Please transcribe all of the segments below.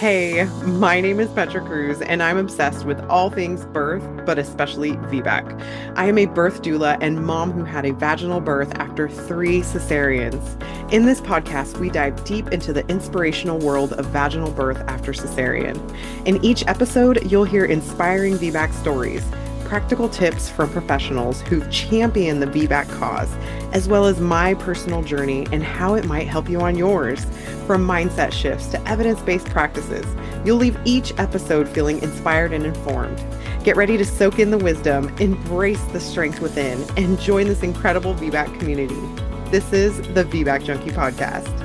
Hey, my name is Petra Cruz, and I'm obsessed with all things birth, but especially VBAC. I am a birth doula and mom who had a vaginal birth after 3 cesareans. In this podcast, we dive deep into the inspirational world of vaginal birth after cesarean. In each episode, you'll hear inspiring VBAC stories, practical tips from professionals who've championed the VBAC cause, as well as my personal journey and how it might help you on yours. From mindset shifts to evidence-based practices, you'll leave each episode feeling inspired and informed. Get ready to soak in the wisdom, embrace the strength within, and join this incredible VBAC community. This is the VBAC Junkie Podcast.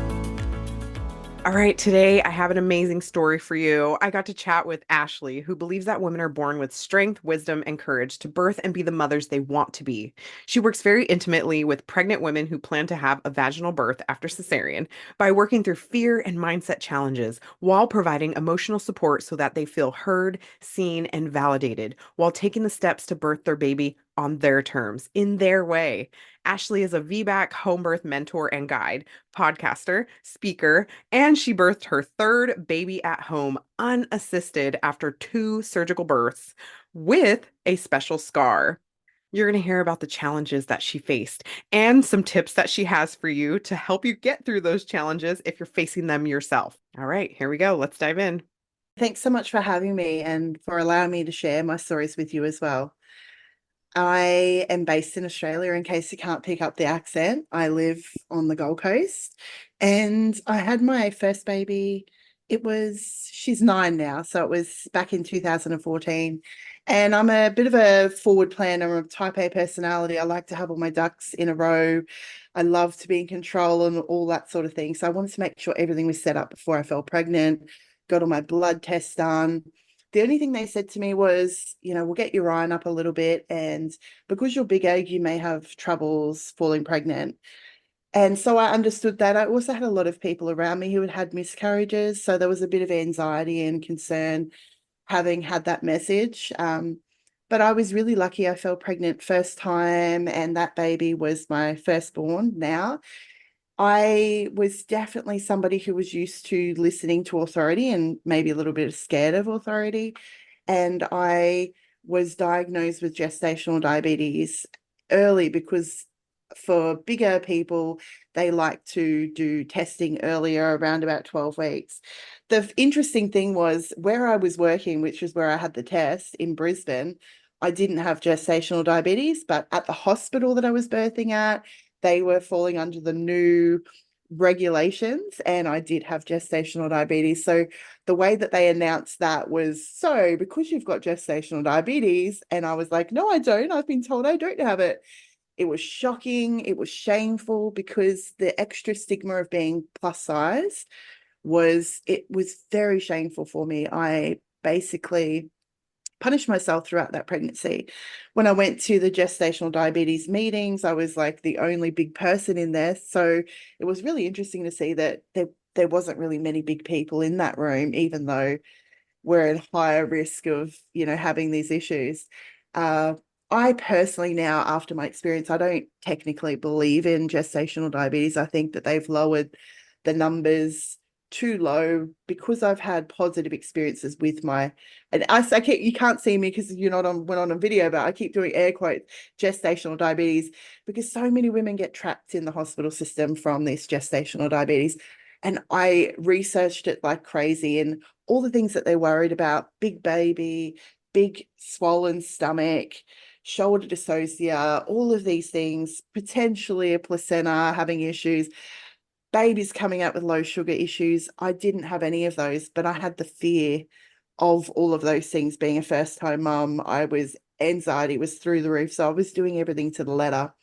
All right, today I have an amazing story for you. I got to chat with Ashley, who believes that women are born with strength, wisdom, and courage to birth and be the mothers they want to be. She works very intimately with pregnant women who plan to have a vaginal birth after cesarean by working through fear and mindset challenges while providing emotional support so that they feel heard, seen, and validated while taking the steps to birth their baby on their terms, in their way. Ashley is a VBAC Homebirth Mentor and guide, podcaster, speaker, and she birthed her third baby at home unassisted after 2 surgical births with a special scar. You're going to hear about the challenges that she faced and some tips that she has for you to help you get through those challenges if you're facing them yourself. All right, here we go. Let's dive in. Thanks so much for having me and for allowing me to share my stories with you as well. I am based in Australia, in case you can't pick up the accent. I live on the Gold Coast and I had my first baby. She's 9 now, so it was back in 2014. And I'm a bit of a forward planner. I'm a type A personality. I like to have all my ducks in a row. I love to be in control and all that sort of thing. So I wanted to make sure everything was set up before I fell pregnant, got all my blood tests done. The only thing they said to me was, we'll get your iron up a little bit. And because you're big egg, you may have troubles falling pregnant. And so I understood that. I also had a lot of people around me who had had miscarriages. So there was a bit of anxiety and concern having had that message. But I was really lucky. I fell pregnant first time, and that baby was my firstborn now. I was definitely somebody who was used to listening to authority and maybe a little bit scared of authority. And I was diagnosed with gestational diabetes early because for bigger people, they like to do testing earlier, around about 12 weeks. The interesting thing was where I was working, which is where I had the test in Brisbane, I didn't have gestational diabetes, but at the hospital that I was birthing at, they were falling under the new regulations, and I did have gestational diabetes. So the way that they announced that was, so because you've got gestational diabetes, and I was like, no, I don't. I've been told I don't have it. It was shocking. It was shameful because the extra stigma of being plus size it was very shameful for me. I basically punished myself throughout that pregnancy. When I went to the gestational diabetes meetings, I was like the only big person in there. So it was really interesting to see that there wasn't really many big people in that room, even though we're at higher risk of, having these issues. Uh, I personally now, after my experience, I don't technically believe in gestational diabetes. I think that they've lowered the numbers too low because I've had positive experiences with and I keep, you can't see me because we're not on video, but I keep doing air quotes, gestational diabetes, because so many women get trapped in the hospital system from this gestational diabetes. And I researched it like crazy, and all the things that they're worried about: big baby, big swollen stomach, shoulder dystocia, all of these things, potentially a placenta having issues, babies coming out with low sugar issues. I didn't have any of those, but I had the fear of all of those things. Being a first time mum, anxiety was through the roof. So I was doing everything to the letter.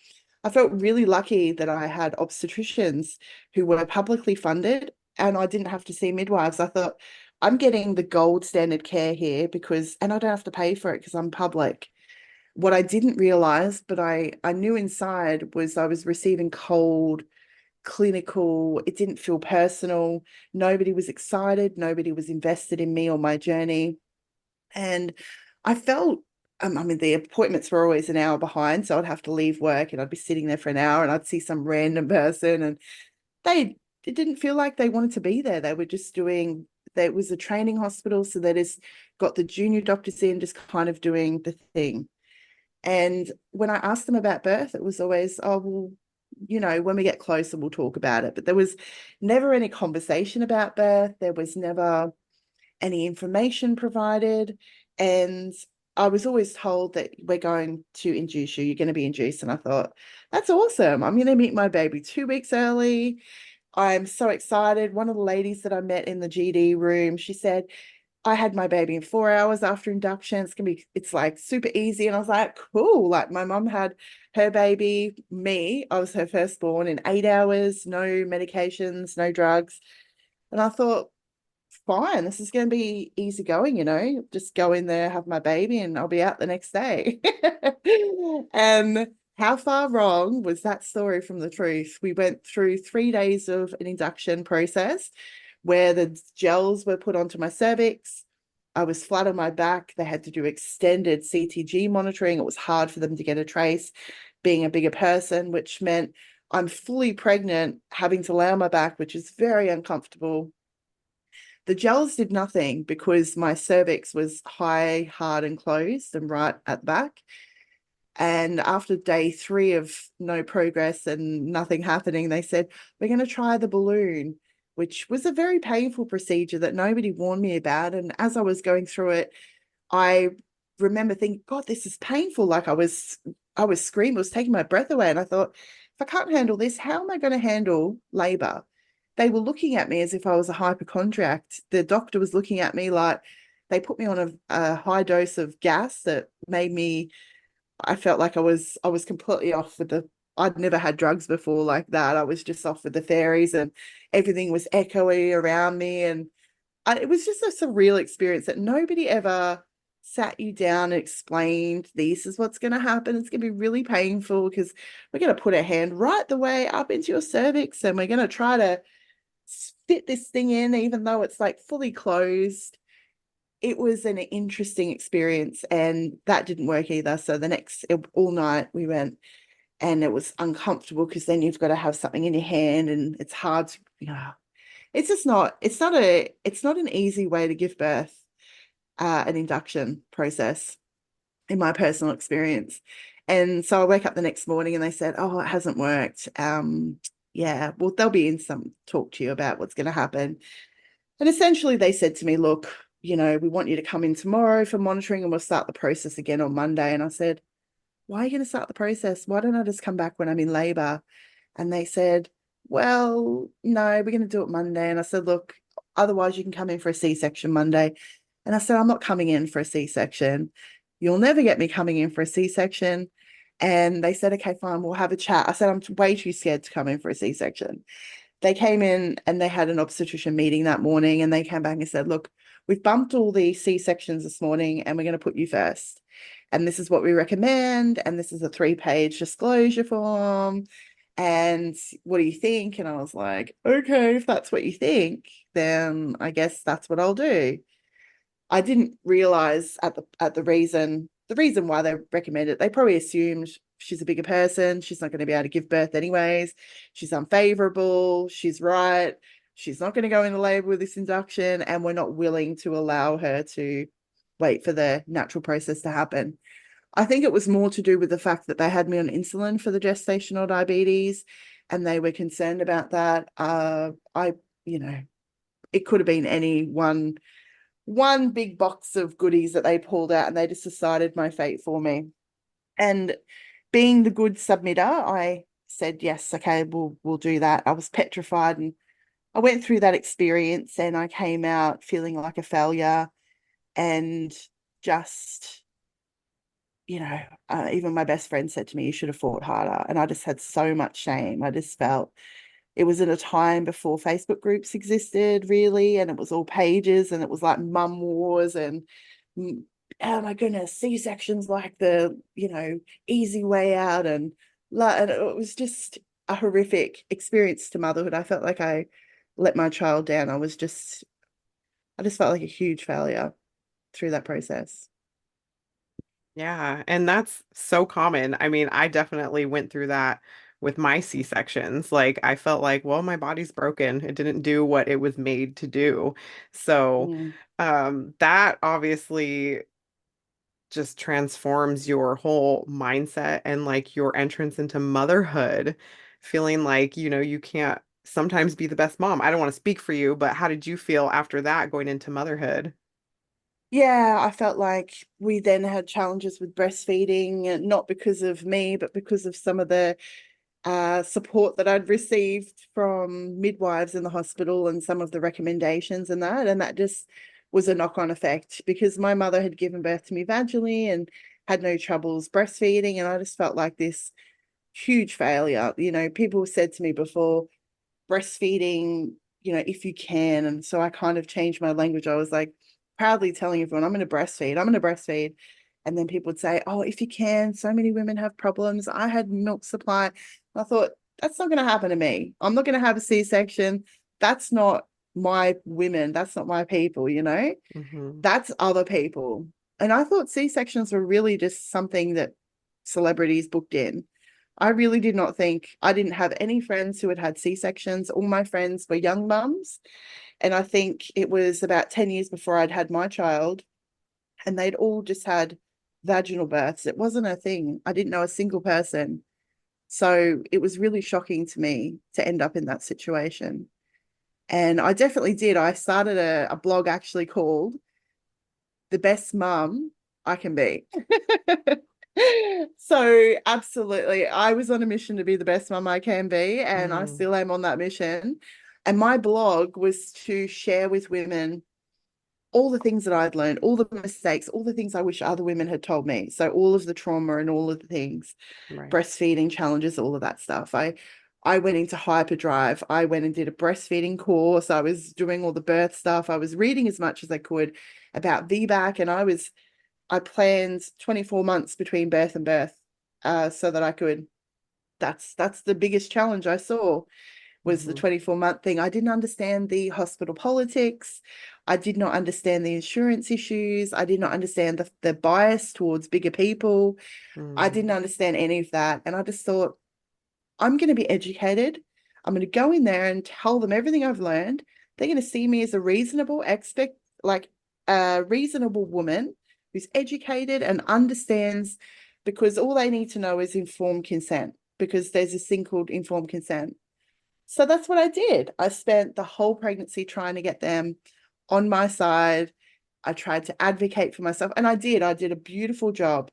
I felt really lucky that I had obstetricians who were publicly funded and I didn't have to see midwives. I thought, I'm getting the gold standard care here and I don't have to pay for it because I'm public. What I didn't realize, but I knew inside, was I was receiving cold, clinical. It didn't feel personal. Nobody was excited. Nobody was invested in me or my journey. And I felt, the appointments were always an hour behind. So I'd have to leave work and I'd be sitting there for an hour and I'd see some random person, and it didn't feel like they wanted to be there. They were just doing There was a training hospital, so they just got the junior doctors in, just kind of doing the thing. And when I asked them about birth, it was always, oh, well, when we get closer, we'll talk about it. But there was never any conversation about birth. There was never any information provided. And I was always told that we're going to induce you, you're going to be induced. And I thought, that's awesome. I'm going to meet my baby 2 weeks early. I'm so excited. One of the ladies that I met in the GD room, she said, I had my baby in 4 hours after induction. It's like super easy. And I was like, cool. Like my mum had her baby, me, I was her firstborn in 8 hours, no medications, no drugs. And I thought, fine, this is going to be easy going, just go in there, have my baby, and I'll be out the next day. And how far wrong was that story from the truth? We went through 3 days of an induction process where the gels were put onto my cervix. I was flat on my back. They had to do extended CTG monitoring. It was hard for them to get a trace, being a bigger person, which meant I'm fully pregnant, having to lay on my back, which is very uncomfortable. The gels did nothing because my cervix was high, hard, and closed and right at the back. And after day 3 of no progress and nothing happening, they said, we're going to try the balloon, which was a very painful procedure that nobody warned me about. And as I was going through it, I remember thinking, God, this is painful. Like I was screaming, it was taking my breath away. And I thought, if I can't handle this, how am I going to handle labor? They were looking at me as if I was a hypochondriac. The doctor was looking at me like they put me on a high dose of gas that made me, I felt like I was completely off with the, I'd never had drugs before like that. I was just off with the fairies and everything was echoey around me. And it was just a surreal experience that nobody ever sat you down and explained, this is what's going to happen. It's going to be really painful because we're going to put a hand right the way up into your cervix and we're going to try to fit this thing in, even though it's like fully closed. It was an interesting experience and that didn't work either. So the next, all night we went and it was uncomfortable because then you've got to have something in your hand and it's hard to, it's just not, it's not an easy way to give birth, an induction process in my personal experience. And so I wake up the next morning and they said, oh, it hasn't worked. Yeah, well, they'll be in some talk to you about what's going to happen. And essentially they said to me, look, we want you to come in tomorrow for monitoring and we'll start the process again on Monday. And I said, why are you going to start the process? Why don't I just come back when I'm in labor? And they said, well, no, we're going to do it Monday. And I said, look, otherwise you can come in for a C-section Monday. And I said, I'm not coming in for a C-section. You'll never get me coming in for a C-section. And they said, okay, fine, we'll have a chat. I said, I'm way too scared to come in for a C-section. They came in and they had an obstetrician meeting that morning and they came back and said, look, we've bumped all the C-sections this morning and we're going to put you first. And this is what we recommend. And this is a 3-page disclosure form. And what do you think? And I was like, okay, if that's what you think, then I guess that's what I'll do. I didn't realize at the reason why they recommended it. They probably assumed she's a bigger person. She's not going to be able to give birth anyways. She's unfavorable. She's right. She's not going to go into labor with this induction. And we're not willing to allow her to wait for the natural process to happen. I think it was more to do with the fact that they had me on insulin for the gestational diabetes and they were concerned about that. It could have been any one big box of goodies that they pulled out and they just decided my fate for me. And being the good submitter, I said, yes, okay, we'll do that. I was petrified and I went through that experience and I came out feeling like a failure and just, even my best friend said to me, you should have fought harder. And I just had so much shame. I just felt it was at a time before Facebook groups existed, really, and it was all pages and it was like mum wars and oh my goodness, C-sections like the, easy way out and it was just a horrific experience to motherhood. I felt like I let my child down. I just felt like a huge failure through that process. Yeah, and that's so common. I mean, I definitely went through that with my C-sections. Like I felt like, well, my body's broken. It didn't do what it was made to do. So Mm. that obviously just transforms your whole mindset and like your entrance into motherhood, feeling like, you can't sometimes be the best mom. I don't want to speak for you, but how did you feel after that going into motherhood? Yeah, I felt like we then had challenges with breastfeeding, and not because of me, but because of some of the support that I'd received from midwives in the hospital and some of the recommendations and that. And that just was a knock-on effect because my mother had given birth to me vaginally and had no troubles breastfeeding. And I just felt like this huge failure. People said to me before, breastfeeding, if you can. And so I kind of changed my language. I was like proudly telling everyone, I'm going to breastfeed. I'm going to breastfeed. And then people would say, oh, if you can, so many women have problems. I had milk supply. I thought, that's not going to happen to me. I'm not going to have a C-section. That's not my women. That's not my people. Hmm. That's other people. And I thought C-sections were really just something that celebrities booked in. I really did not think, I didn't have any friends who had had C-sections. All my friends were young mums. And I think it was about 10 years before I'd had my child, and they'd all just had vaginal births. It wasn't a thing. I didn't know a single person. So it was really shocking to me to end up in that situation. And I definitely did. I started a blog actually called The Best Mum I Can Be. So absolutely, I was on a mission to be the best mum I can be, and I Hmm. still am on that mission. And my blog was to share with women all the things that I'd learned, all the mistakes, all the things I wish other women had told me. So all of the trauma and all of the things, Right. breastfeeding challenges, all of that stuff. I went into hyperdrive. I went and did a breastfeeding course. I was doing all the birth stuff. I was reading as much as I could about VBAC, and I planned 24 months between birth and birth, so that I could. That's the biggest challenge I saw, was the Hmm. 24-month thing. I didn't understand the hospital politics. I did not understand the insurance issues. I did not understand the bias towards bigger people. I Hmm. didn't understand any of that. And I just thought, I'm going to be educated. I'm going to go in there and tell them everything I've learned. They're going to see me as a like a reasonable woman who's educated and understands, because all they need to know is informed consent, because there's this thing called informed consent. So that's what I did. I spent the whole pregnancy trying to get them on my side. I tried to advocate for myself, and I did. I did a beautiful job.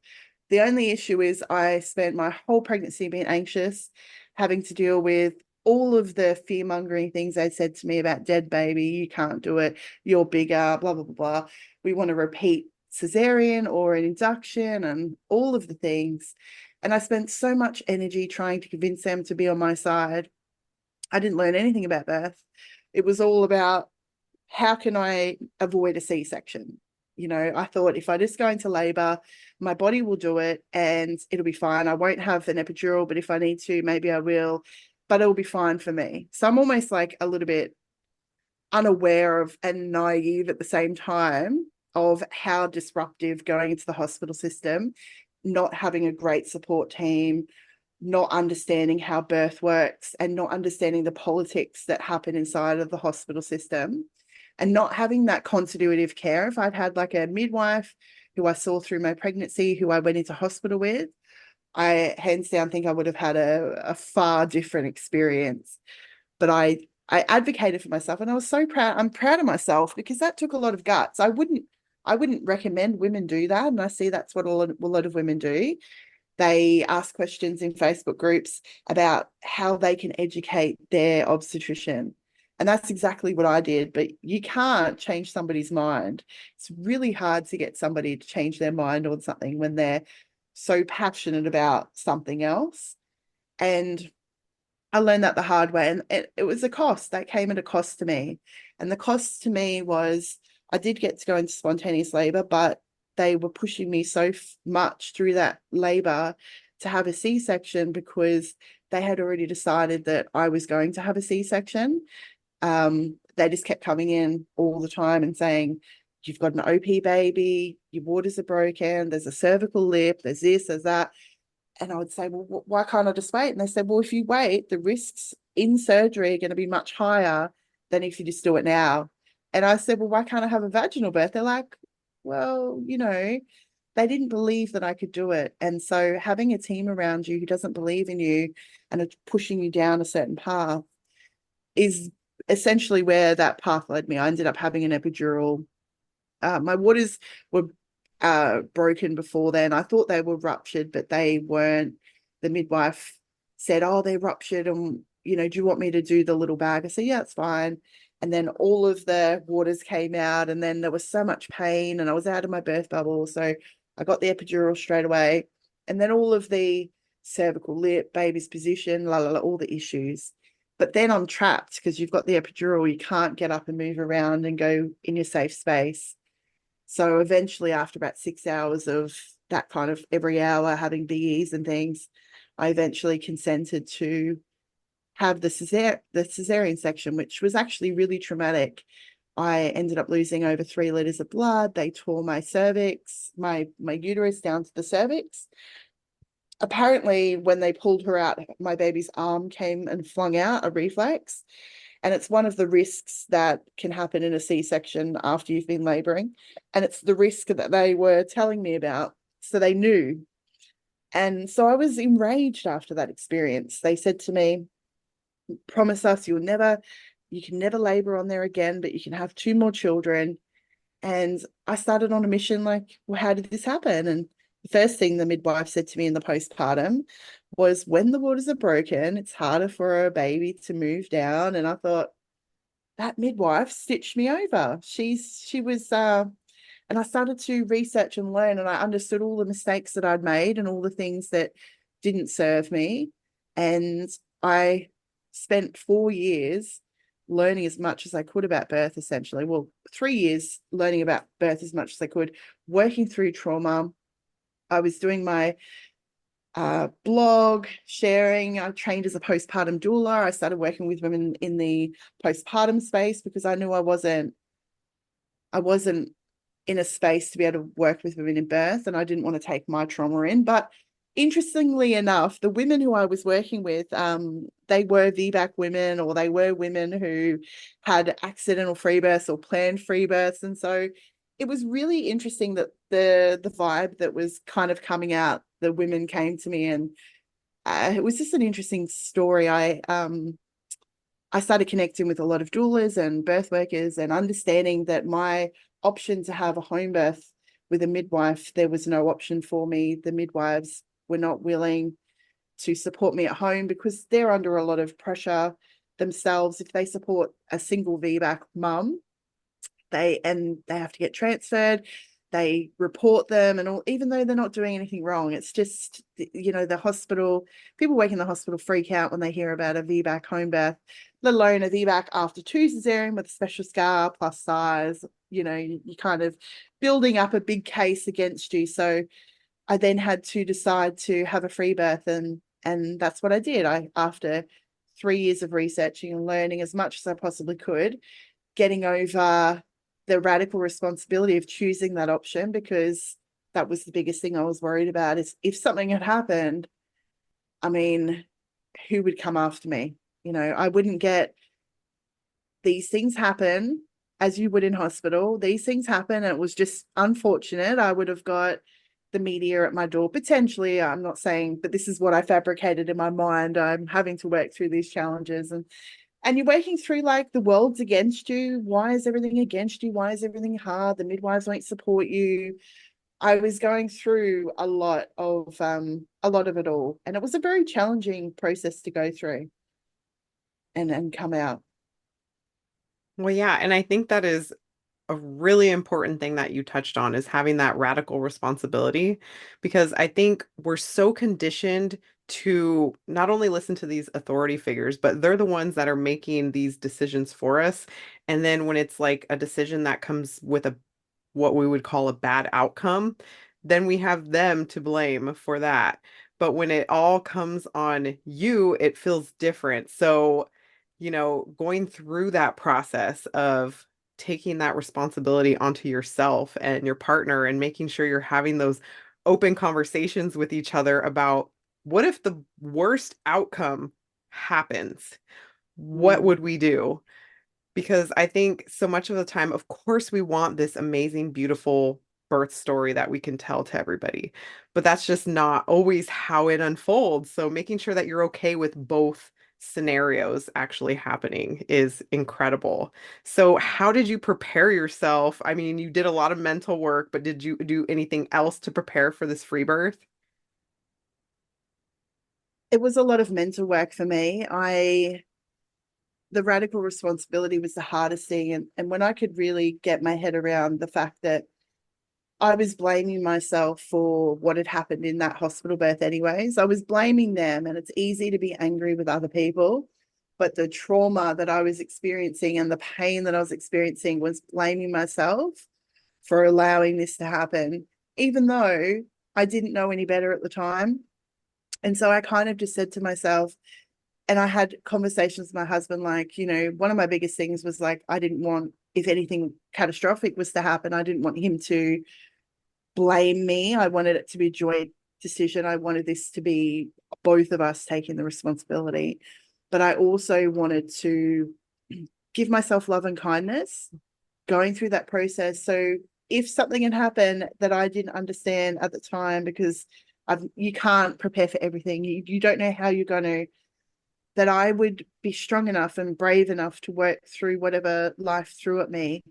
The only issue is I spent my whole pregnancy being anxious, having to deal with all of the fear mongering things they said to me about dead baby, you can't do it, you're bigger, blah, blah, blah, blah. We want to repeat cesarean or an induction and all of the things. And I spent so much energy trying to convince them to be on my side. I didn't learn anything about birth. It was all about, how can I avoid a C-section? I thought if I just go into labor, my body will do it and it'll be fine. I won't have an epidural, but if I need to, maybe I will, but it'll be fine for me. So I'm almost like a little bit unaware of and naive at the same time of how disruptive going into the hospital system, not having a great support team, not understanding how birth works, and not understanding the politics that happen inside of the hospital system, and not having that continuity of care. If I'd had like a midwife who I saw through my pregnancy, who I went into hospital with, I hands down think I would have had a far different experience. But I advocated for myself, and I was so proud. I'm proud of myself because that took a lot of guts. I wouldn't recommend women do that, and I see that's what a lot of women do. They ask questions in Facebook groups about how they can educate their obstetrician. And that's exactly what I did. But you can't change somebody's mind. It's really hard to get somebody to change their mind on something when they're so passionate about something else. And I learned that the hard way. And it was a cost that came at a cost to me. And the cost to me was, I did get to go into spontaneous labor, but they were pushing me so much through that labor to have a C-section, because they had already decided that I was going to have a C-section. They just kept coming in all the time and saying, you've got an OP baby, your waters are broken, there's a cervical lip, there's this, there's that. And I would say, well, why can't I just wait? And they said, well, if you wait, the risks in surgery are going to be much higher than if you just do it now. And I said, well, why can't I have a vaginal birth? They're like, well, they didn't believe that I could do it. And so having a team around you who doesn't believe in you and are pushing you down a certain path is essentially where that path led me. I ended up having an epidural. My waters were broken before then. I thought they were ruptured, but they weren't. The midwife said, oh, they're ruptured. And, do you want me to do the little bag? I said, yeah, it's fine. And then all of the waters came out, and then there was so much pain, and I was out of my birth bubble. So I got the epidural straight away. And then all of the cervical lip, baby's position, all the issues. But then I'm trapped because you've got the epidural. You can't get up and move around and go in your safe space. So eventually, after about 6 hours of that kind of every hour having BEs and things, I eventually consented to have the cesarean section, which was actually really traumatic. I ended up losing over 3 liters of blood. They tore my cervix, my uterus down to the cervix. Apparently, when they pulled her out, my baby's arm came and flung out, a reflex. And it's one of the risks that can happen in a C-section after you've been laboring. And it's the risk that they were telling me about. So they knew. And so I was enraged after that experience. They said to me, promise us you can never labor on there again, but you can have 2 more children. And I started on a mission like, well, how did this happen? And the first thing the midwife said to me in the postpartum was, when the waters are broken, it's harder for a baby to move down. And I thought, that midwife stitched me over. She was and I started to research and learn, and I understood all the mistakes that I'd made and all the things that didn't serve me. And I spent 4 years learning as much as I could about birth, essentially. Well, 3 years learning about birth as much as I could, working through trauma. I was doing my blog, sharing. I trained as a postpartum doula. I started working with women in the postpartum space because I knew I wasn't in a space to be able to work with women in birth, and I didn't want to take my trauma in. But interestingly enough, the women who I was working with, they were VBAC women, or they were women who had accidental free births or planned free births. And so it was really interesting that the vibe that was kind of coming out, the women came to me, and it was just an interesting story. I started connecting with a lot of doulas and birth workers and understanding that my option to have a home birth with a midwife, there was no option for me. The midwives were not willing to support me at home because they're under a lot of pressure themselves. If they support a single VBAC mum, they have to get transferred. They report them and all, even though they're not doing anything wrong. It's just, the hospital, people working in the hospital freak out when they hear about a VBAC home birth, let alone a VBAC after 2 cesarean with a special scar plus size. You're kind of building up a big case against you. So I then had to decide to have a free birth, and that's what I did. After 3 years of researching and learning as much as I possibly could, getting over the radical responsibility of choosing that option, because that was the biggest thing I was worried about, is if something had happened, I mean, who would come after me? I wouldn't get, these things happen as you would in hospital. These things happen. And it was just unfortunate. I would have got the media at my door, potentially. I'm not saying, but this is what I fabricated in my mind. I'm having to work through these challenges, and you're working through like the world's against you. Why is everything against you? Why is everything hard? The midwives won't support you. I was going through a lot of it all, and it was a very challenging process to go through and come out. Well, yeah, and I think that is a really important thing that you touched on, is having that radical responsibility, because I think we're so conditioned to not only listen to these authority figures, but they're the ones that are making these decisions for us. And then when it's like a decision that comes with a what we would call a bad outcome, then we have them to blame for that. But when it all comes on you, it feels different. So, going through that process of taking that responsibility onto yourself and your partner and making sure you're having those open conversations with each other about what if the worst outcome happens? What Mm. would we do? Because I think so much of the time, of course, we want this amazing, beautiful birth story that we can tell to everybody, but that's just not always how it unfolds. So making sure that you're okay with both scenarios actually happening is incredible. So how did you prepare yourself? I mean, you did a lot of mental work, but did you do anything else to prepare for this free birth? It was a lot of mental work for me. The radical responsibility was the hardest thing. And when I could really get my head around the fact that I was blaming myself for what had happened in that hospital birth, anyways. I was blaming them, and it's easy to be angry with other people. But the trauma that I was experiencing and the pain that I was experiencing was blaming myself for allowing this to happen, even though I didn't know any better at the time. And so I kind of just said to myself, and I had conversations with my husband, like, one of my biggest things was like, I didn't want, if anything catastrophic was to happen, I didn't want him to blame me. I wanted it to be a joint decision. I wanted this to be both of us taking the responsibility. But I also wanted to give myself love and kindness going through that process. So if something had happened that I didn't understand at the time, because you can't prepare for everything, you don't know how you're going to, that I would be strong enough and brave enough to work through whatever life threw at me.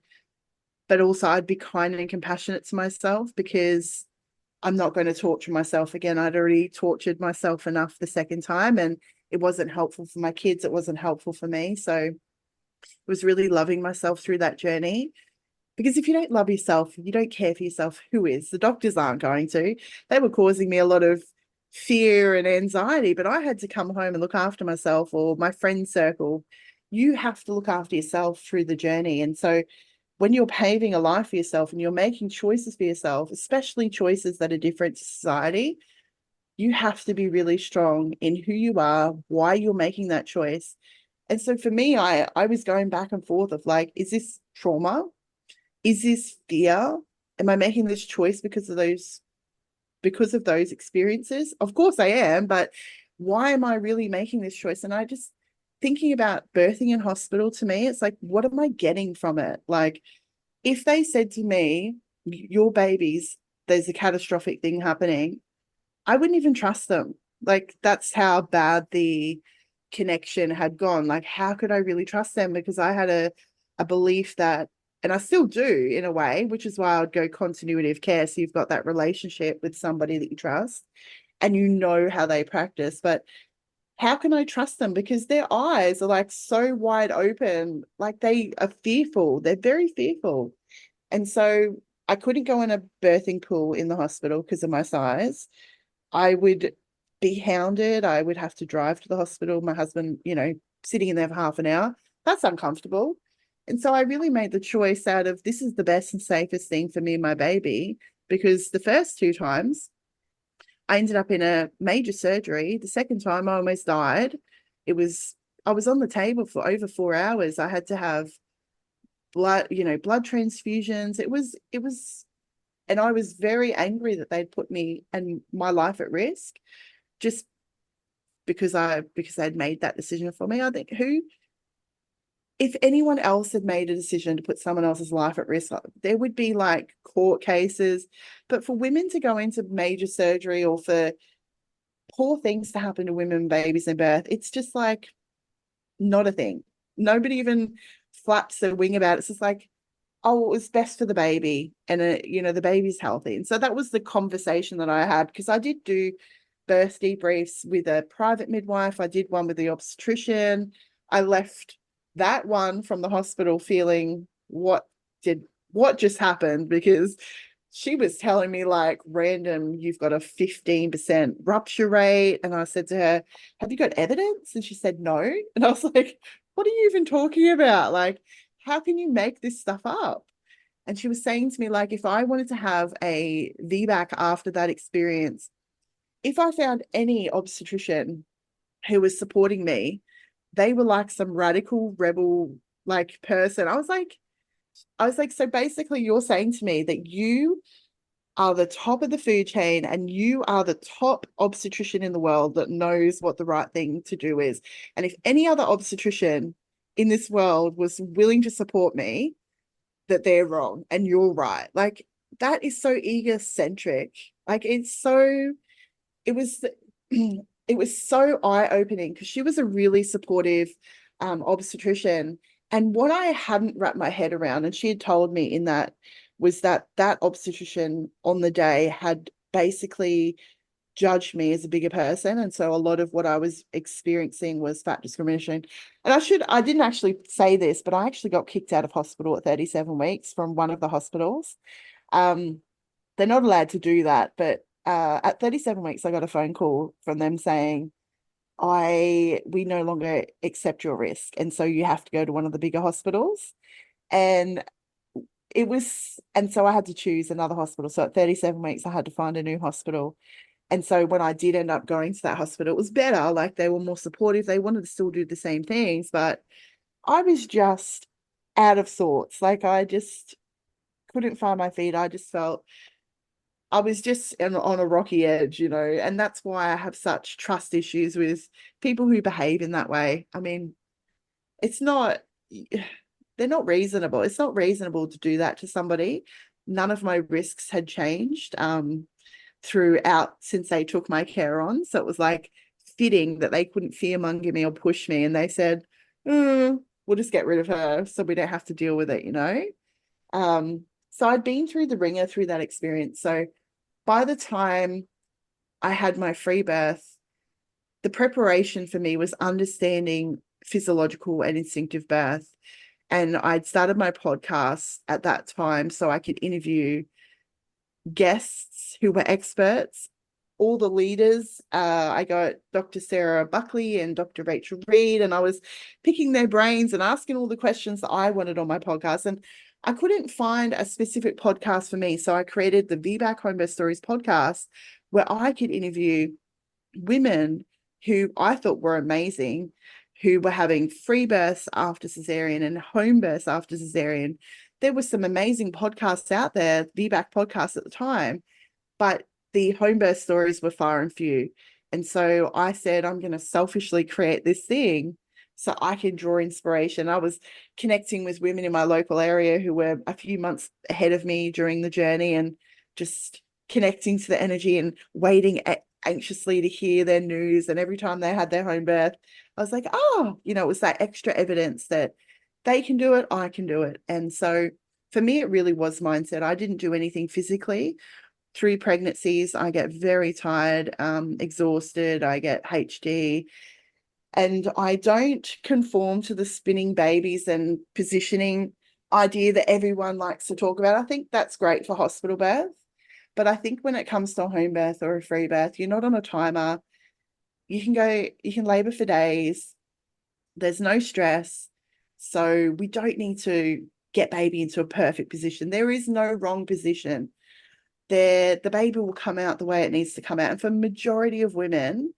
But also I'd be kind and compassionate to myself, because I'm not going to torture myself again. I'd already tortured myself enough the second time, and it wasn't helpful for my kids. It wasn't helpful for me. So it was really loving myself through that journey. Because if you don't love yourself, you don't care for yourself, who is? The doctors aren't going to. They were causing me a lot of fear and anxiety, but I had to come home and look after myself, or my friend circle. You have to look after yourself through the journey. And so when you're paving a life for yourself and you're making choices for yourself, especially choices that are different to society, you have to be really strong in who you are, why you're making that choice. And so for me, I was going back and forth of like, is this trauma? Is this fear? Am I making this choice because of those experiences? Of course I am, but why am I really making this choice? And I just thinking about birthing in hospital, to me, it's like, what am I getting from it? Like, if they said to me, your babies, there's a catastrophic thing happening, I wouldn't even trust them. Like, that's how bad the connection had gone. Like, how could I really trust them? Because I had a belief that, and I still do in a way, which is why I would go continuity of care. So you've got that relationship with somebody that you trust and you know how they practice. But how can I trust them? Because their eyes are like so wide open, like they are fearful. They're very fearful. And so I couldn't go in a birthing pool in the hospital because of my size. I would be hounded. I would have to drive to the hospital. My husband, sitting in there for half an hour. That's uncomfortable. And so I really made the choice out of, this is the best and safest thing for me and my baby, because the first two times I ended up in a major surgery. The second time I almost died. I was on the table for over 4 hours. I had to have blood transfusions. And I was very angry that they'd put me and my life at risk just because they'd made that decision for me. I think, if anyone else had made a decision to put someone else's life at risk, there would be like court cases. But for women to go into major surgery, or for poor things to happen to women, babies in birth, it's just like not a thing. Nobody even flaps their wing about it. It's just like, oh, it was best for the baby, and the baby's healthy. And so that was the conversation that I had, because I did do birth debriefs with a private midwife. I did one with the obstetrician. I left that one from the hospital feeling, what just happened? Because she was telling me like random, you've got a 15% rupture rate. And I said to her, have you got evidence? And she said, no. And I was like, what are you even talking about? Like, how can you make this stuff up? And she was saying to me, like, if I wanted to have a VBAC after that experience, if I found any obstetrician who was supporting me, they were like some radical rebel like person. I was like, so basically you're saying to me that you are the top of the food chain and you are the top obstetrician in the world that knows what the right thing to do is. And if any other obstetrician in this world was willing to support me, that they're wrong and you're right. Like that is so egocentric. Like it was it was so eye-opening because she was a really supportive obstetrician. And what I hadn't wrapped my head around, and she had told me in that, was that that obstetrician on the day had basically judged me as a bigger person. And so a lot of what I was experiencing was fat discrimination. And I didn't actually say this, but I actually got kicked out of hospital at 37 weeks from one of the hospitals. Um, they're not allowed to do that, but at 37 weeks, I got a phone call from them saying, we no longer accept your risk. And so you have to go to one of the bigger hospitals. And and so I had to choose another hospital. So at 37 weeks, I had to find a new hospital. And so when I did end up going to that hospital, it was better. Like they were more supportive. They wanted to still do the same things, but I was just out of sorts. Like I just couldn't find my feet. I just felt I was just on a rocky edge, and that's why I have such trust issues with people who behave in that way. I mean, it's not, they're not reasonable. It's not reasonable to do that to somebody. None of my risks had changed throughout since they took my care on. So it was like fitting that they couldn't fearmonger me or push me. And they said, we'll just get rid of her so we don't have to deal with it. So I'd been through the ringer through that experience. So by the time I had my free birth, the preparation for me was understanding physiological and instinctive birth. And I'd started my podcast at that time so I could interview guests who were experts, all the leaders. I got Dr. Sarah Buckley and Dr. Rachel Reed, and I was picking their brains and asking all the questions that I wanted on my podcast. And I couldn't find a specific podcast for me. So I created the VBAC Homebirth Stories podcast where I could interview women who I thought were amazing, who were having free births after cesarean and home births after cesarean. There were some amazing podcasts out there, VBAC podcasts at the time, but the home birth stories were far and few. And so I said, I'm going to selfishly create this thing so I can draw inspiration. I was connecting with women in my local area who were a few months ahead of me during the journey and just connecting to the energy and waiting anxiously to hear their news. And every time they had their home birth, I was like, it was that extra evidence that they can do it, I can do it. And so for me, it really was mindset. I didn't do anything physically. 3 pregnancies, I get very tired, exhausted, I get HD, and I don't conform to the spinning babies and positioning idea that everyone likes to talk about. I think that's great for hospital birth, but I think when it comes to a home birth or a free birth, you're not on a timer. You can labor for days. There's no stress. So we don't need to get baby into a perfect position. There is no wrong position. The baby will come out the way it needs to come out. And for majority of women,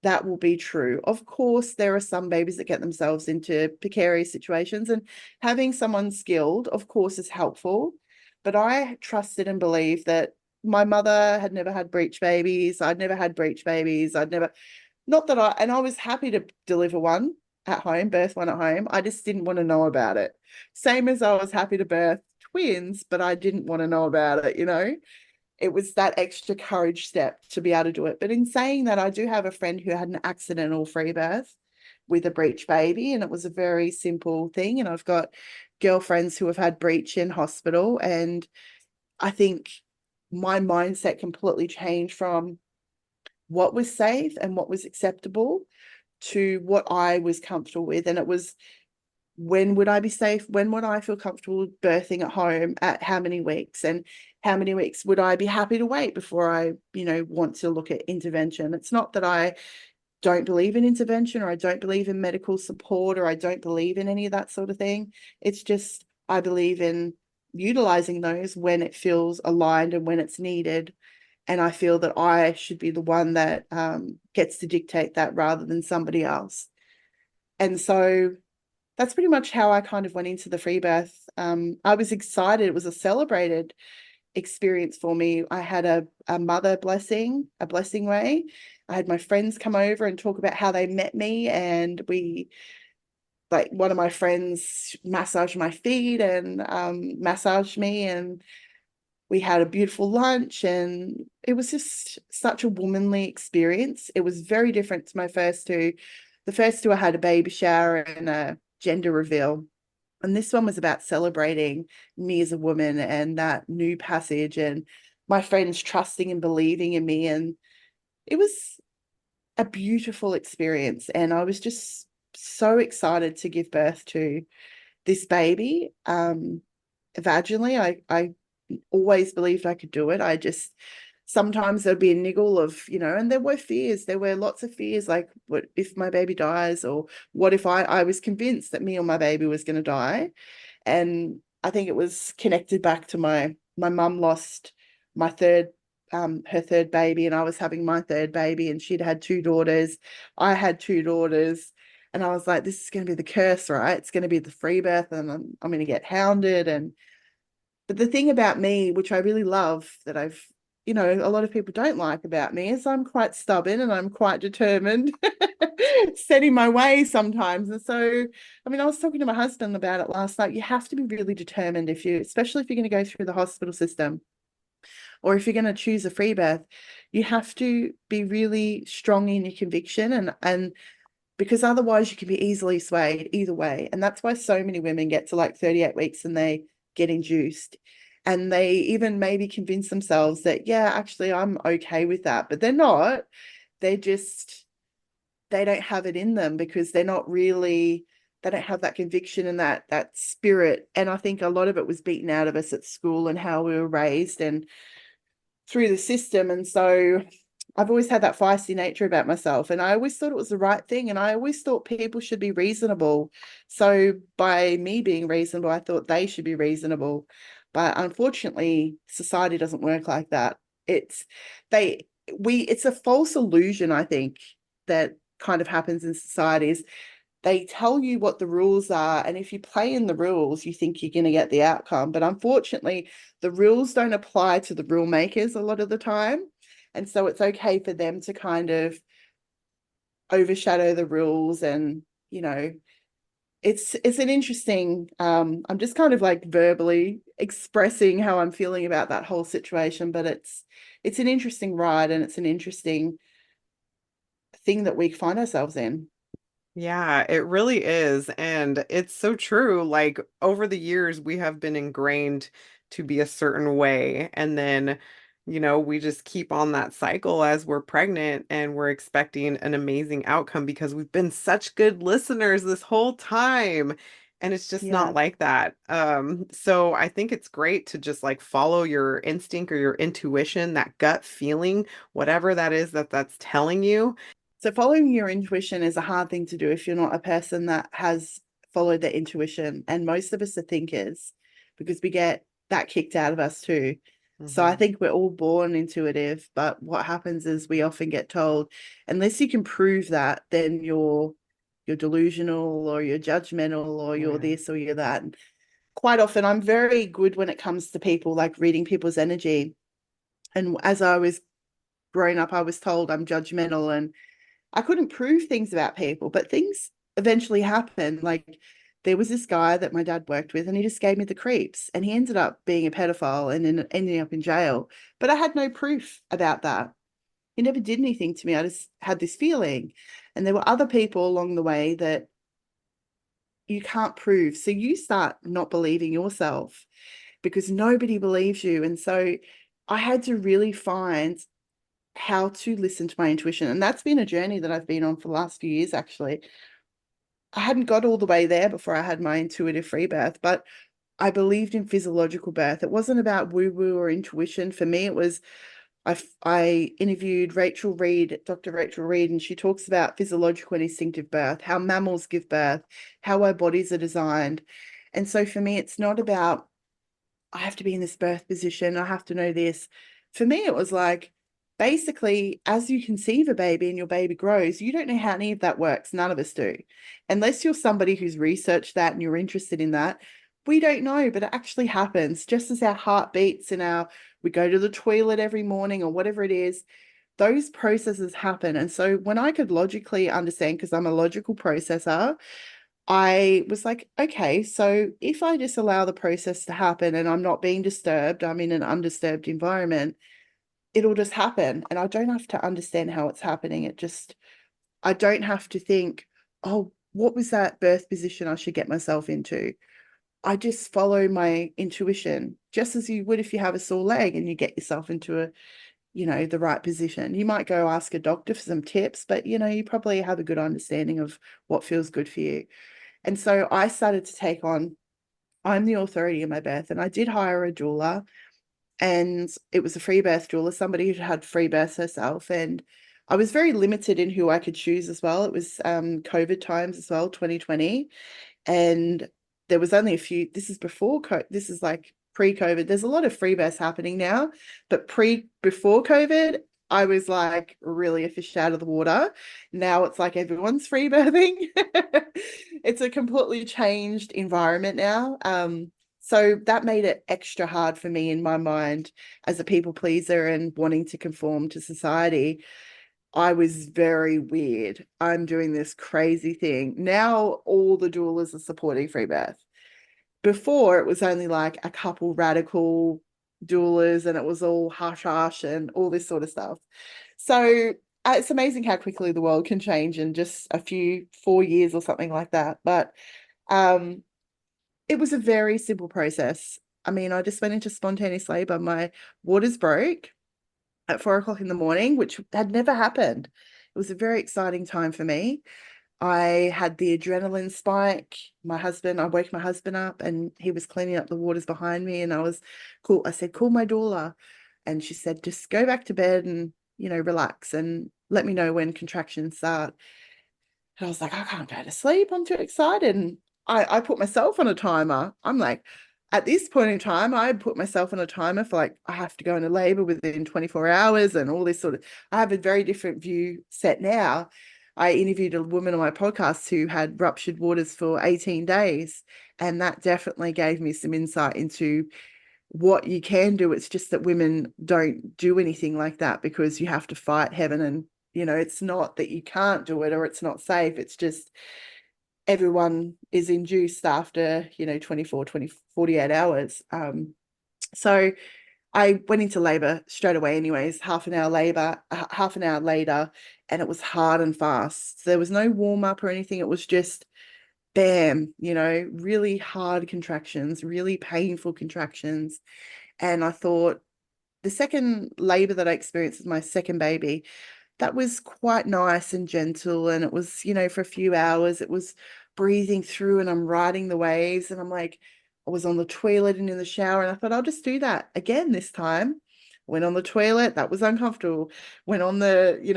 that will be true. Of course, there are some babies that get themselves into precarious situations, and having someone skilled, of course, is helpful. But I trusted and believed that my mother had never had breech babies. I'd never had breech babies. And I was happy to deliver one at home, birth one at home. I just didn't want to know about it. Same as I was happy to birth twins, but I didn't want to know about it. It was that extra courage step to be able to do it. But in saying that, I do have a friend who had an accidental free birth with a breech baby, and it was a very simple thing. And I've got girlfriends who have had breech in hospital. And I think my mindset completely changed from what was safe and what was acceptable to what I was comfortable with. And it was, when would I be safe? When would I feel comfortable birthing at home? At how many weeks? And how many weeks would I be happy to wait before I, want to look at intervention? It's not that I don't believe in intervention, or I don't believe in medical support, or I don't believe in any of that sort of thing. It's just, I believe in utilizing those when it feels aligned and when it's needed. And I feel that I should be the one that gets to dictate that rather than somebody else. And so that's pretty much how I kind of went into the free birth. I was excited. It was a celebrated experience for me. I had a mother blessing, a blessing way. I had my friends come over and talk about how they met me, and we, like, one of my friends massaged my feet and massaged me, and we had a beautiful lunch, and it was just such a womanly experience. It was very different to my first two. The first two, I had a baby shower and a gender reveal. And this one was about celebrating me as a woman and that new passage, and my friends trusting and believing in me. And it was a beautiful experience. And I was just so excited to give birth to this baby vaginally. I always believed I could do it. I just, sometimes there'd be a niggle of, and there were fears. There were lots of fears, like, what if my baby dies, or what if I was convinced that me or my baby was going to die. And I think it was connected back to my mum lost my third her third baby, and I was having my third baby, and she'd had two daughters. I had two daughters. And I was like, this is going to be the curse, right? It's going to be the free birth, and I'm going to get hounded. But the thing about me, which I really love, that a lot of people don't like about me, is I'm quite stubborn and I'm quite determined, set in my way sometimes. And so, I mean, I was talking to my husband about it last night. You have to be really determined especially if you're going to go through the hospital system, or if you're going to choose a free birth, you have to be really strong in your conviction, and because otherwise you can be easily swayed either way. And that's why so many women get to like 38 weeks and they get induced, and they even maybe convince themselves that, yeah, actually I'm okay with that, but they're not. They just, they don't have it in them, because they're not really, they don't have that conviction and that spirit. And I think a lot of it was beaten out of us at school and how we were raised and through the system. And so I've always had that feisty nature about myself, and I always thought it was the right thing, and I always thought people should be reasonable. So by me being reasonable, I thought they should be reasonable. But unfortunately, society doesn't work like that. It's they it's a false illusion, I think, that kind of happens in societies. They tell you what the rules are, and if you play in the rules, you think you're going to get the outcome. But unfortunately, the rules don't apply to the rule makers a lot of the time. And so it's okay for them to kind of overshadow the rules. And, it's an interesting, I'm just kind of like verbally expressing how I'm feeling about that whole situation, but it's an interesting ride, and it's an interesting thing that we find ourselves in. Yeah, it really is. And it's so true. Like over the years, we have been ingrained to be a certain way. And then, we just keep on that cycle as we're pregnant and we're expecting an amazing outcome because we've been such good listeners this whole time. And it's just not Yeah. like that. So I think it's great to just like follow your instinct or your intuition, that gut feeling, whatever that is that's telling you. So following your intuition is a hard thing to do if you're not a person that has followed their intuition. And most of us are thinkers, because we get that kicked out of us too. So I Mhm. think we're all born intuitive, but what happens is we often get told, unless you can prove that, then you're delusional, or you're judgmental, or you're Yeah. this or you're that. And quite often I'm very good when it comes to people, like reading people's energy. And as I was growing up, I was told I'm judgmental, and I couldn't prove things about people, but things eventually happened. Like, there was this guy that my dad worked with, and he just gave me the creeps, and he ended up being a pedophile and then ending up in jail. But I had no proof about that. He never did anything to me. I just had this feeling. And there were other people along the way that you can't prove. So you start not believing yourself, because nobody believes you. And so I had to really find how to listen to my intuition. And that's been a journey that I've been on for the last few years, actually. I hadn't got all the way there before I had my intuitive free birth, but I believed in physiological birth. It wasn't about woo woo or intuition. For me, it was, I interviewed Dr. Rachel Reed, and she talks about physiological and instinctive birth, how mammals give birth, how our bodies are designed. And so for me, it's not about, I have to be in this birth position, I have to know this. For me, it was like, basically, as you conceive a baby and your baby grows, you don't know how any of that works. None of us do. Unless you're somebody who's researched that and you're interested in that, We don't know, but it actually happens. Just as our heart beats and we go to the toilet every morning or whatever it is, those processes happen. And so when I could logically understand, because I'm a logical processor, I was like, okay, so if I just allow the process to happen and I'm not being disturbed, I'm in an undisturbed environment, it'll just happen. And I don't have to understand how it's happening. I don't have to think, oh, what was that birth position I should get myself into? I just follow my intuition, just as you would if you have a sore leg and you get yourself into the right position. You might go ask a doctor for some tips, but you probably have a good understanding of what feels good for you. And so I started to take on, I'm the authority in my birth, and I did hire a doula, and it was a free birth doula, somebody who had free births herself. And I was very limited in who I could choose as well. It was COVID times as well, 2020. And there was only a few, this is this is like pre-COVID. There's a lot of free births happening now, but before COVID, I was like really a fish out of the water. Now it's like everyone's free birthing. It's a completely changed environment now. So that made it extra hard for me in my mind as a people pleaser and wanting to conform to society. I was very weird. I'm doing this crazy thing. Now all the doulas are supporting free birth. Before it was only like a couple radical doulas and it was all hush hush and all this sort of stuff. So it's amazing how quickly the world can change in just 4 years or something like that. But um, it was a very simple process. I mean, I just went into spontaneous labor. My waters broke at 4 o'clock in the morning, which had never happened. It was a very exciting time for me. I had the adrenaline spike. I woke my husband up and he was cleaning up the waters behind me. And I was cool. I said, call my doula. And she said, just go back to bed and, relax and let me know when contractions start. And I was like, I can't go to sleep. I'm too excited. And I put myself on a timer. I'm like, at this point in time, I put myself on a timer for like, I have to go into labor within 24 hours and all this sort of, I have a very different view set now. I interviewed a woman on my podcast who had ruptured waters for 18 days. And that definitely gave me some insight into what you can do. It's just that women don't do anything like that because you have to fight heaven. And, it's not that you can't do it or it's not safe. It's just everyone is induced after, 48 hours. So I went into labor straight away anyways, half an hour later, and it was hard and fast. So there was no warm up or anything. It was just bam, really hard contractions, really painful contractions. And I thought the second labor that I experienced with my second baby, that was quite nice and gentle. And it was, for a few hours, it was breathing through and I'm riding the waves. And I'm like, I was on the toilet and in the shower. And I thought, I'll just do that again this time. Went on the toilet, that was uncomfortable. Went on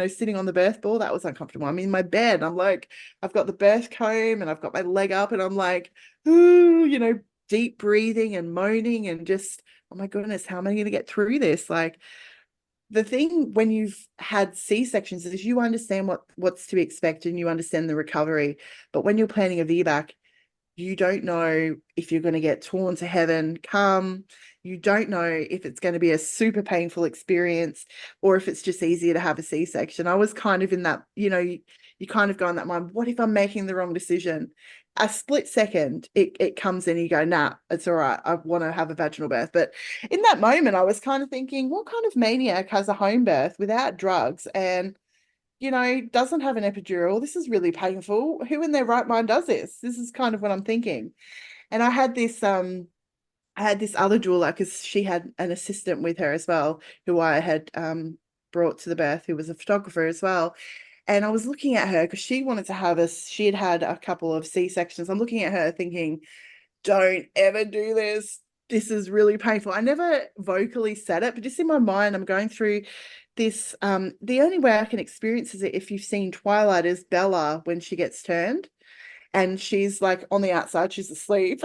sitting on the birth ball, that was uncomfortable. I'm in my bed. I'm like, I've got the birth comb and I've got my leg up and I'm like, ooh, deep breathing and moaning and just, oh my goodness, how am I going to get through this? Like, the thing when you've had C-sections is you understand what's to be expected and you understand the recovery. But when you're planning a VBAC, you don't know if you're going to get torn to heaven come. You don't know if it's going to be a super painful experience or if it's just easier to have a C-section. I was kind of in that, you kind of go in that mind, what if I'm making the wrong decision? A split second, it comes in, you go, nah, it's all right. I want to have a vaginal birth. But in that moment, I was kind of thinking, what kind of maniac has a home birth without drugs and, doesn't have an epidural? This is really painful. Who in their right mind does this? This is kind of what I'm thinking. And I had this other doula because she had an assistant with her as well, who I had brought to the birth, who was a photographer as well. And I was looking at her because she had had a couple of C-sections. I'm looking at her thinking, don't ever do this. This is really painful. I never vocally said it, but just in my mind, I'm going through this. The only way I can experience is if you've seen Twilight is Bella when she gets turned and she's like on the outside, she's asleep.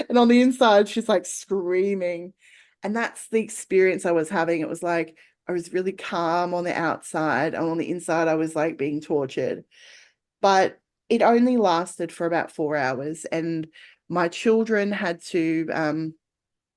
And on the inside, she's like screaming. And that's the experience I was having. It was like I was really calm on the outside, and on the inside, I was like being tortured. But it only lasted for about 4 hours. And My children had to,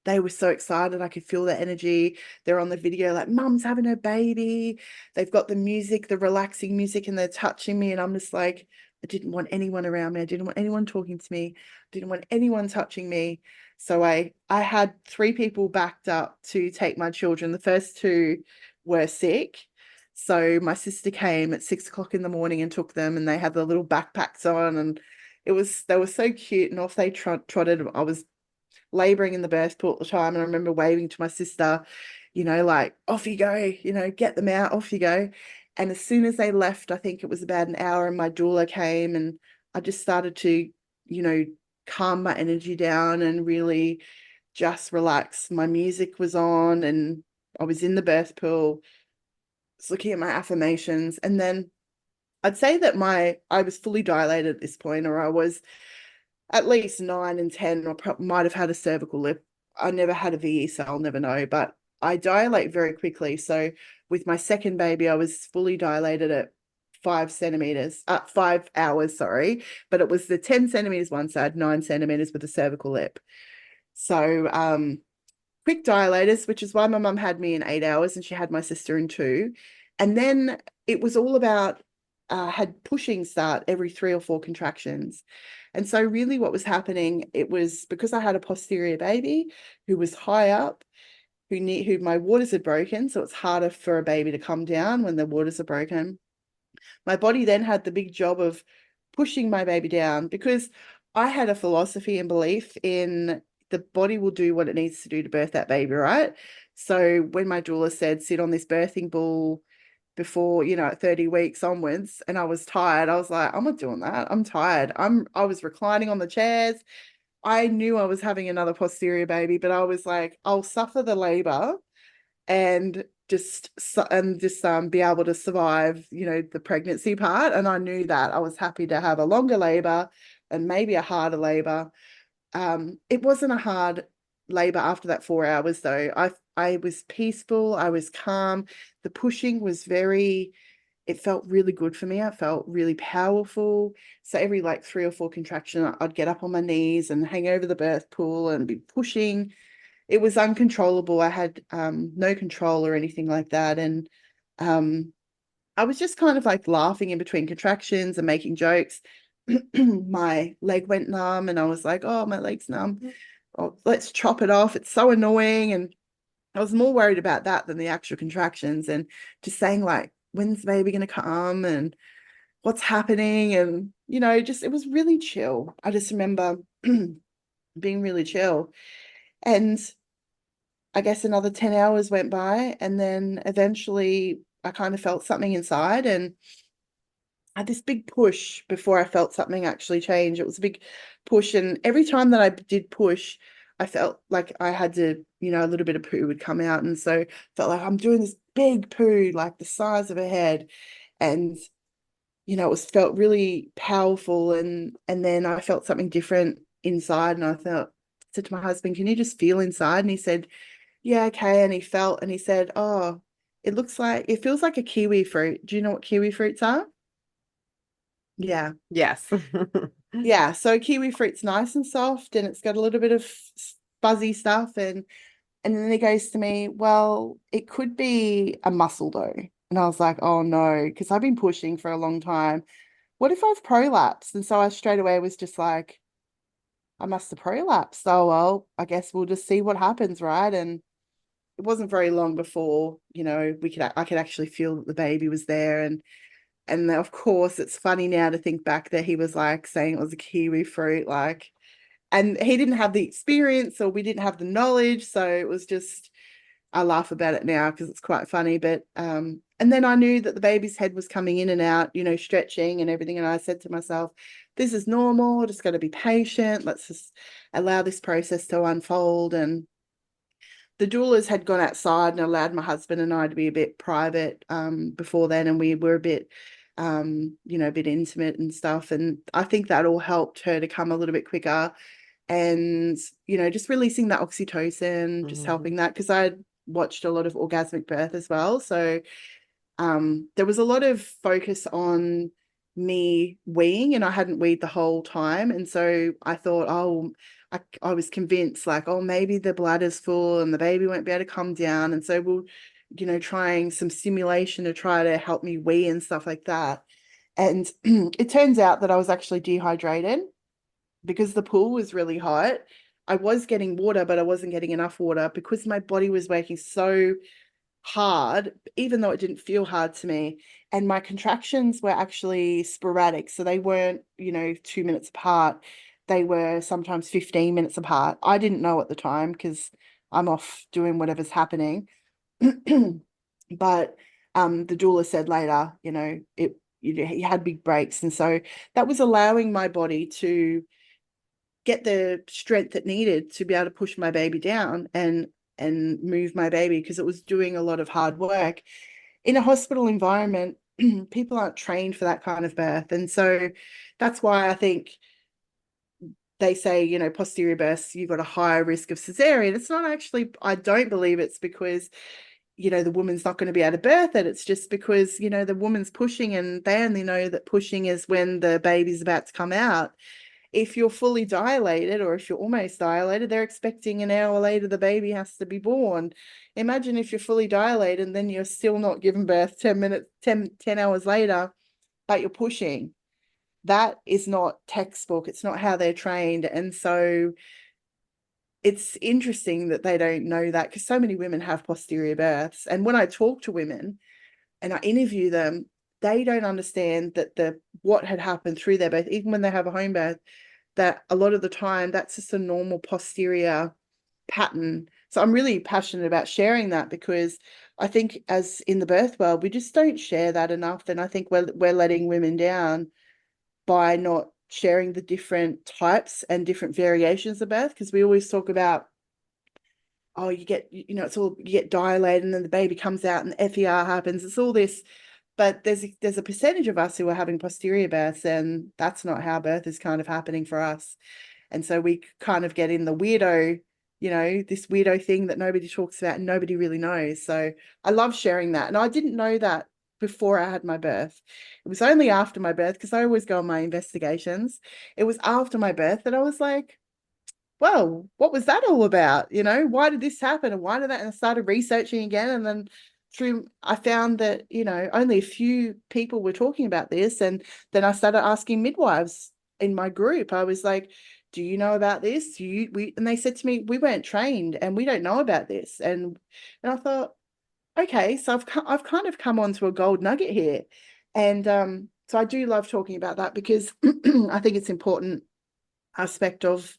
they were so excited. I could feel the energy. They're on the video like, Mum's having her baby. They've got the music, the relaxing music, and they're touching me. And I'm just like, I didn't want anyone around me. I didn't want anyone talking to me. I didn't want anyone touching me. So I had 3 people backed up to take my children. The first 2 were sick. So my sister came at 6 o'clock in the morning and took them, and they had the little backpacks on, and they were so cute, and off they trotted. I was laboring in the birth pool at the time, and I remember waving to my sister, like, off you go, get them out, off you go. And as soon as they left, I think it was about an hour, and my doula came, and I just started to, calm my energy down and really just relax. My music was on, and I was in the birth pool, was looking at my affirmations. And then I'd say that I was fully dilated at this point, or I was at least 9 and 10, or might have had a cervical lip. I never had a VE, so I'll never know, but I dilate very quickly. So with my second baby, I was fully dilated at 5 hours, sorry, but it was the 10 centimeters one side, 9 centimeters with a cervical lip. So quick dilators, which is why my mum had me in 8 hours and she had my sister in 2. And then it was all about had pushing start every 3 or 4 contractions. And so really what was happening, it was because I had a posterior baby who was high up, who my waters had broken. So it's harder for a baby to come down when the waters are broken. My body then had the big job of pushing my baby down, because I had a philosophy and belief in the body will do what it needs to do to birth that baby, right? So when my doula said, sit on this birthing ball before, at 30 weeks onwards, and I was tired, I was like, I'm not doing that. I'm tired. I was reclining on the chairs. I knew I was having another posterior baby, but I was like, I'll suffer the labor and just be able to survive, the pregnancy part. And I knew that I was happy to have a longer labor and maybe a harder labor. It wasn't a hard labor after that 4 hours though. I was peaceful, I was calm. The pushing was it felt really good for me. I felt really powerful. So every like 3 or 4 contraction, I'd get up on my knees and hang over the birth pool and be pushing. It was uncontrollable. I had no control or anything like that. And I was just kind of like laughing in between contractions and making jokes. My leg went numb, and I was like, oh, my leg's numb. Oh, let's chop it off. It's so annoying. And I was more worried about that than the actual contractions, and just saying like, when's the baby going to come and what's happening? And, just, it was really chill. I just remember being really chill. And I guess another 10 hours went by, and then eventually I kind of felt something inside, and I had this big push before I felt something actually change. It was a big push, and every time that I did push, I felt like I had to, a little bit of poo would come out, and so I felt like I'm doing this big poo, like the size of a head, and felt really powerful, and then I felt something different inside, and said to my husband, can you just feel inside? And he said, yeah, okay. And he felt, and he said, oh, it feels like a kiwi fruit. Do you know what kiwi fruits are? Yeah. Yes. Yeah. So kiwi fruit's nice and soft, and it's got a little bit of fuzzy stuff. And then he goes to me, well, it could be a muscle though. And I was like, oh no, because I've been pushing for a long time. What if I've prolapsed? And so I straight away was just like, I must have prolapsed. So, well, I guess we'll just see what happens, right? And it wasn't very long before, I could actually feel that the baby was there. And of course, it's funny now to think back that he was like saying it was a kiwi fruit, like, and he didn't have the experience, or we didn't have the knowledge. So it was just, I laugh about it now because it's quite funny. But and then I knew that the baby's head was coming in and out, stretching and everything. And I said to myself, this is normal, just got to be patient. Let's just allow this process to unfold. And the doulas had gone outside and allowed my husband and I to be a bit private before then, and we were a bit a bit intimate and stuff, and I think that all helped her to come a little bit quicker, and just releasing that oxytocin, just helping that, because I had watched a lot of orgasmic birth as well. So there was a lot of focus on me weeing, and I hadn't weed the whole time. And so I thought, oh, I was convinced like, oh, maybe the bladder's full and the baby won't be able to come down. And so we'll, trying some stimulation to try to help me wee and stuff like that. And it turns out that I was actually dehydrated because the pool was really hot. I was getting water, but I wasn't getting enough water because my body was working so hard, even though it didn't feel hard to me. And my contractions were actually sporadic. So they weren't, 2 minutes apart. They were sometimes 15 minutes apart. I didn't know at the time because I'm off doing whatever's happening. But the doula said later, he had big breaks. And so that was allowing my body to get the strength it needed to be able to push my baby down and move my baby, because it was doing a lot of hard work in a hospital environment. People aren't trained for that kind of birth, and so that's why I think they say, posterior births, you've got a higher risk of cesarean. It's not actually, I don't believe it's because the woman's not going to be able to birth it. It's just because the woman's pushing, and they only know that pushing is when the baby's about to come out. If you're fully dilated, or if you're almost dilated, they're expecting an hour later the baby has to be born. Imagine if you're fully dilated and then you're still not giving birth 10 hours later, but you're pushing. That is not textbook. It's not how they're trained. And so it's interesting that they don't know that, because so many women have posterior births. And when I talk to women and I interview them, they don't understand that what had happened through their birth, even when they have a home birth, that a lot of the time that's just a normal posterior pattern. So I'm really passionate about sharing that, because I think as in the birth world, we just don't share that enough. And I think we're letting women down by not sharing the different types and different variations of birth, because we always talk about, oh, you get, it's all, you get dilated and then the baby comes out and the FER happens. It's all this, but there's a percentage of us who are having posterior births, and that's not how birth is kind of happening for us. And so we kind of get in the weirdo, this weirdo thing that nobody talks about and nobody really knows. So I love sharing that. And I didn't know that before I had my birth. It was only after my birth, because I always go on my investigations. It was after my birth that I was like, well, what was that all about? Why did this happen? And why did that? And I started researching again. And then I found that, only a few people were talking about this. And then I started asking midwives in my group. I was like, do you know about this? And they said to me, we weren't trained and we don't know about this. And I thought, okay, so I've kind of come onto a gold nugget here. And so I do love talking about that, because I think it's important aspect of,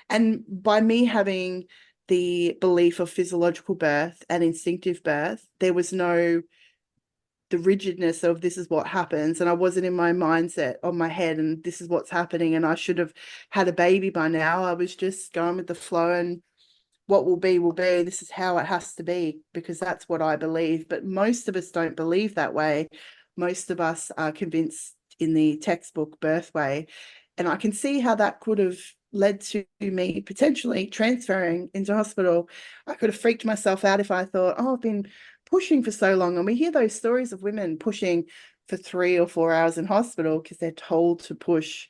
and by me having the belief of physiological birth and instinctive birth, there was no the rigidness of this is what happens, and I wasn't in my mindset on my head and this is what's happening and I should have had a baby by now. I was just going with the flow, and what will be will be. This is how it has to be, because that's what I believe. But most of us don't believe that way. Most of us are convinced in the textbook birth way. And I can see how that could have led to me potentially transferring into hospital. I could have freaked myself out if I thought, oh, I've been pushing for so long. And we hear those stories of women pushing for 3 or 4 hours in hospital because they're told to push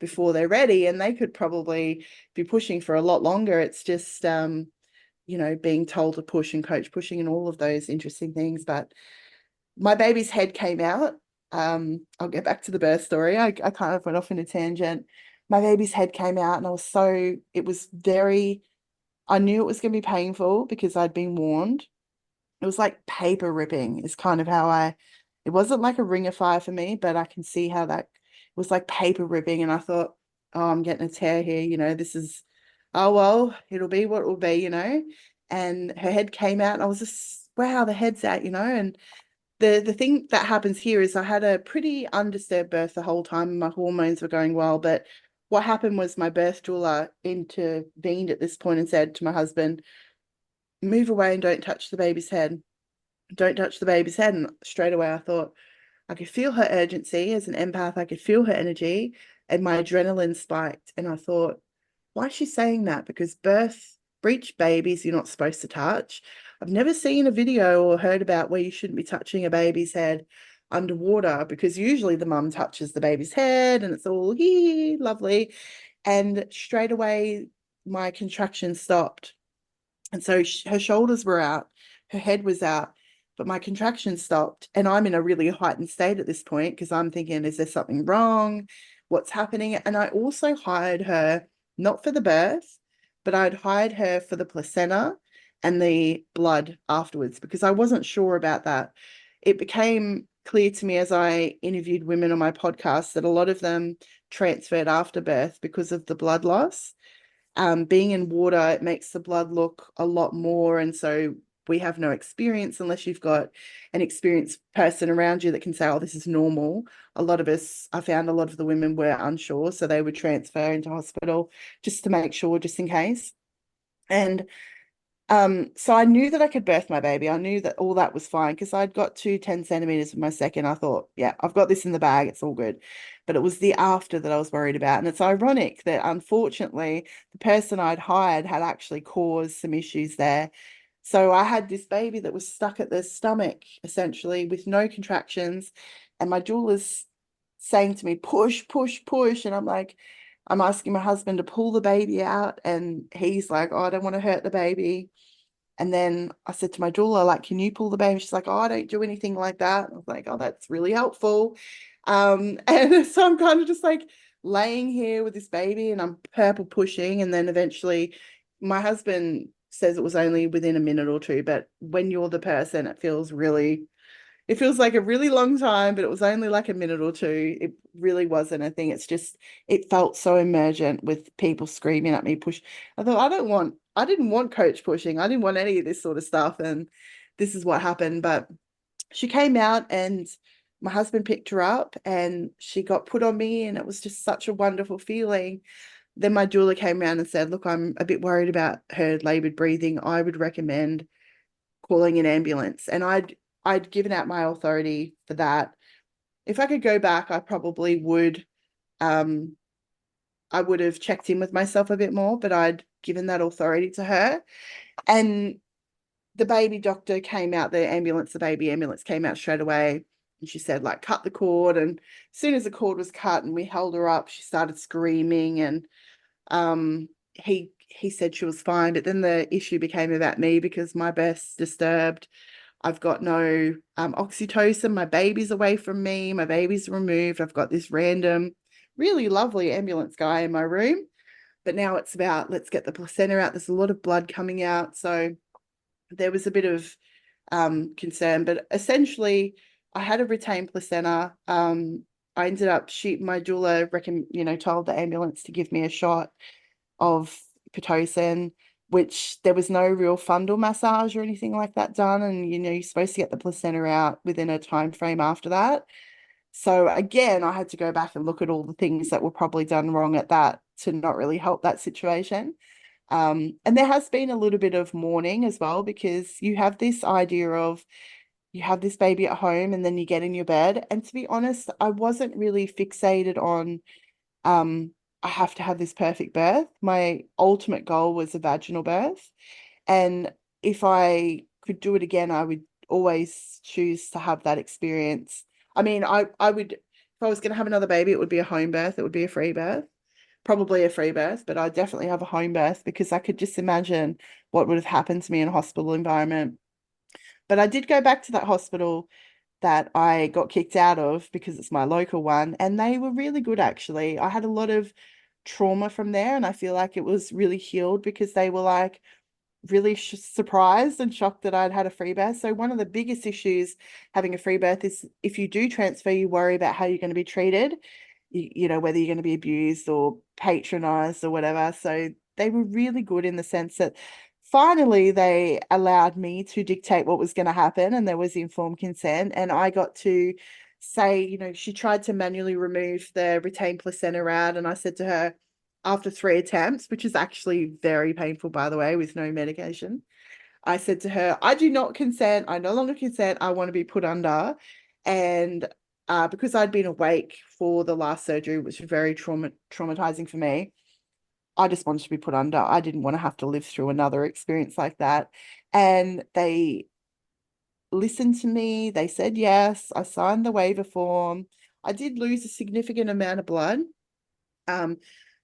before they're ready, and they could probably be pushing for a lot longer. It's just being told to push and coach pushing and all of those interesting things. But my baby's head came out. I'll get back to the birth story. I kind of went off in a tangent. My baby's head came out, and I knew it was going to be painful because I'd been warned. It was like paper ripping is kind of how it wasn't like a ring of fire for me, but I can see how that was like paper ripping. And I thought, oh, I'm getting a tear here. This is, oh, well, it'll be what it will be. And her head came out and I was just, wow, the head's out. And the thing that happens here is I had a pretty undisturbed birth the whole time and my hormones were going well. But what happened was my birth doula intervened at this point and said to my husband, move away and don't touch the baby's head. Don't touch the baby's head. And straight away I thought, I could feel her urgency as an empath. I could feel her energy, and my adrenaline spiked. And I thought, why is she saying that? Because breech babies you're not supposed to touch. I've never seen a video or heard about where you shouldn't be touching a baby's head. underwater, because usually the mum touches the baby's head and it's all lovely. And straight away, my contractions stopped. And so her shoulders were out, her head was out, but my contractions stopped. And I'm in a really heightened state at this point because I'm thinking, is there something wrong? What's happening? And I also hired her, not for the birth, but I'd hired her for the placenta and the blood afterwards because I wasn't sure about that. It became clear to me as I interviewed women on my podcast that a lot of them transferred after birth because of the blood loss. Being in water, it makes the blood look a lot more. And so we have no experience unless you've got an experienced person around you that can say, oh, this is normal. A lot of us, I found a lot of the women were unsure. So they would transfer into hospital just to make sure, just in case. And so I knew that I could birth my baby. I knew that all that was fine because I'd got to 10 centimeters of my second. I thought, yeah, I've got this in the bag. It's all good. But it was the after that I was worried about. And it's ironic that unfortunately, the person I'd hired had actually caused some issues there. So I had this baby that was stuck at the stomach, essentially, with no contractions. And my doula's saying to me, push, push, push. And I'm like, I'm asking my husband to pull the baby out. And he's like, oh, I don't want to hurt the baby. And then I said to my doula, like, can you pull the baby? She's like, oh, I don't do anything like that. I was like, oh, that's really helpful. And so I'm kind of just like laying here with this baby and I'm purple pushing. And then eventually my husband says it was only within a minute or two, but when you're the person, it feels like a really long time, but it was only like a minute or two. It really wasn't a thing. It's just, it felt so emergent with people screaming at me, push. I thought, I didn't want coach pushing. I didn't want any of this sort of stuff. And this is what happened. But she came out and my husband picked her up and she got put on me. And it was just such a wonderful feeling. Then my doula came around and said, look, I'm a bit worried about her labored breathing. I would recommend calling an ambulance. And I'd given out my authority for that. If I could go back, I probably would. I would have checked in with myself a bit more, but I'd given that authority to her. And the baby doctor came out, the baby ambulance came out straight away. And she said, like, cut the cord. And as soon as the cord was cut and we held her up, she started screaming. And he said she was fine. But then the issue became about me because my birth's disturbed. I've got no oxytocin. My baby's away from me. My baby's removed. I've got this random, really lovely ambulance guy in my room. But now it's about, let's get the placenta out. There's a lot of blood coming out. So there was a bit of concern. But essentially, I had a retained placenta. I ended up, my doula told the ambulance to give me a shot of Pitocin, which there was no real fundal massage or anything like that done. And, you're supposed to get the placenta out within a time frame after that. So again, I had to go back and look at all the things that were probably done wrong at that to not really help that situation. And there has been a little bit of mourning as well, because you have this idea of you have this baby at home and then you get in your bed. And to be honest, I wasn't really fixated on I have to have this perfect birth. My ultimate goal was a vaginal birth. And if I could do it again, I would always choose to have that experience. I mean, I would, if I was going to have another baby, it would be a home birth. It would be a free birth, probably a free birth, but I'd definitely have a home birth because I could just imagine what would have happened to me in a hospital environment. But I did go back to that hospital that I got kicked out of because it's my local one, and they were really good actually. I had a lot of trauma from there, and I feel like it was really healed because they were like really surprised and shocked that I'd had a free birth. So one of the biggest issues having a free birth is if you do transfer, you worry about how you're going to be treated, whether you're going to be abused or patronized or whatever. So they were really good in the sense that finally they allowed me to dictate what was going to happen, and there was informed consent, and I got to say, she tried to manually remove the retained placenta out, and I said to her, after 3 attempts, which is actually very painful, by the way, with no medication, I said to her, I do not consent. I no longer consent. I want to be put under. And because I'd been awake for the last surgery, which was very traumatizing for me, I just wanted to be put under. I didn't want to have to live through another experience like that. And they listened to me. They said yes. I signed the waiver form. I did lose a significant amount of blood.